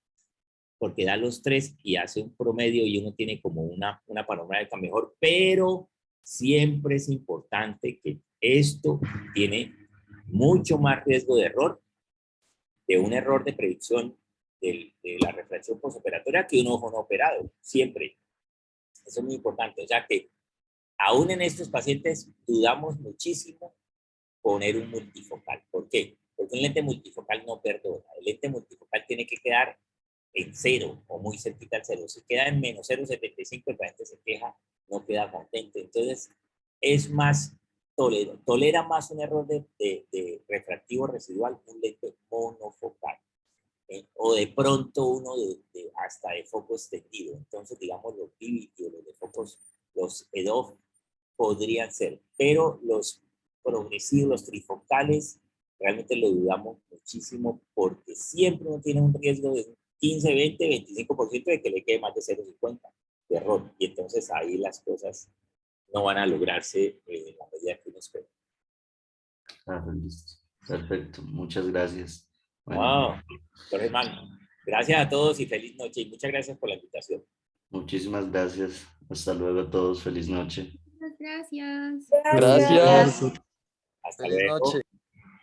[SPEAKER 2] porque da los 3 y hace un promedio y uno tiene como una panorámica mejor, pero siempre es importante que esto tiene mucho más riesgo de error, de un error de predicción de la refracción postoperatoria que un ojo no operado, siempre. Eso es muy importante, o sea que aún en estos pacientes dudamos muchísimo poner un multifocal. ¿Por qué? Porque un lente multifocal no perdona. El lente multifocal tiene que quedar en 0 o muy cerquita al 0. Si queda en menos 0,75, el paciente se queja, no queda contento. Entonces, es más, tolera más un error de refractivo residual, un lente monofocal. O de pronto uno hasta de foco extendido. Entonces, digamos, los Vivity o los de focos, los EDOF podrían ser, pero los progresivos, los trifocales, realmente lo dudamos muchísimo porque siempre uno tiene un riesgo de 15, 20, 25% de que le quede más de 0,50 de error. Y entonces ahí las cosas no van a lograrse en la medida que uno espera.
[SPEAKER 1] Listo. Perfecto. Muchas gracias. Bueno,
[SPEAKER 2] Hermano, gracias a todos y feliz noche. Y muchas gracias por la invitación.
[SPEAKER 1] muchísimas gracias. Hasta luego a todos. Feliz noche.
[SPEAKER 3] Muchas gracias.
[SPEAKER 7] Gracias.
[SPEAKER 2] Hasta
[SPEAKER 7] Feliz
[SPEAKER 2] luego.
[SPEAKER 7] noche.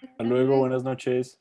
[SPEAKER 6] Hasta luego, buenas noches.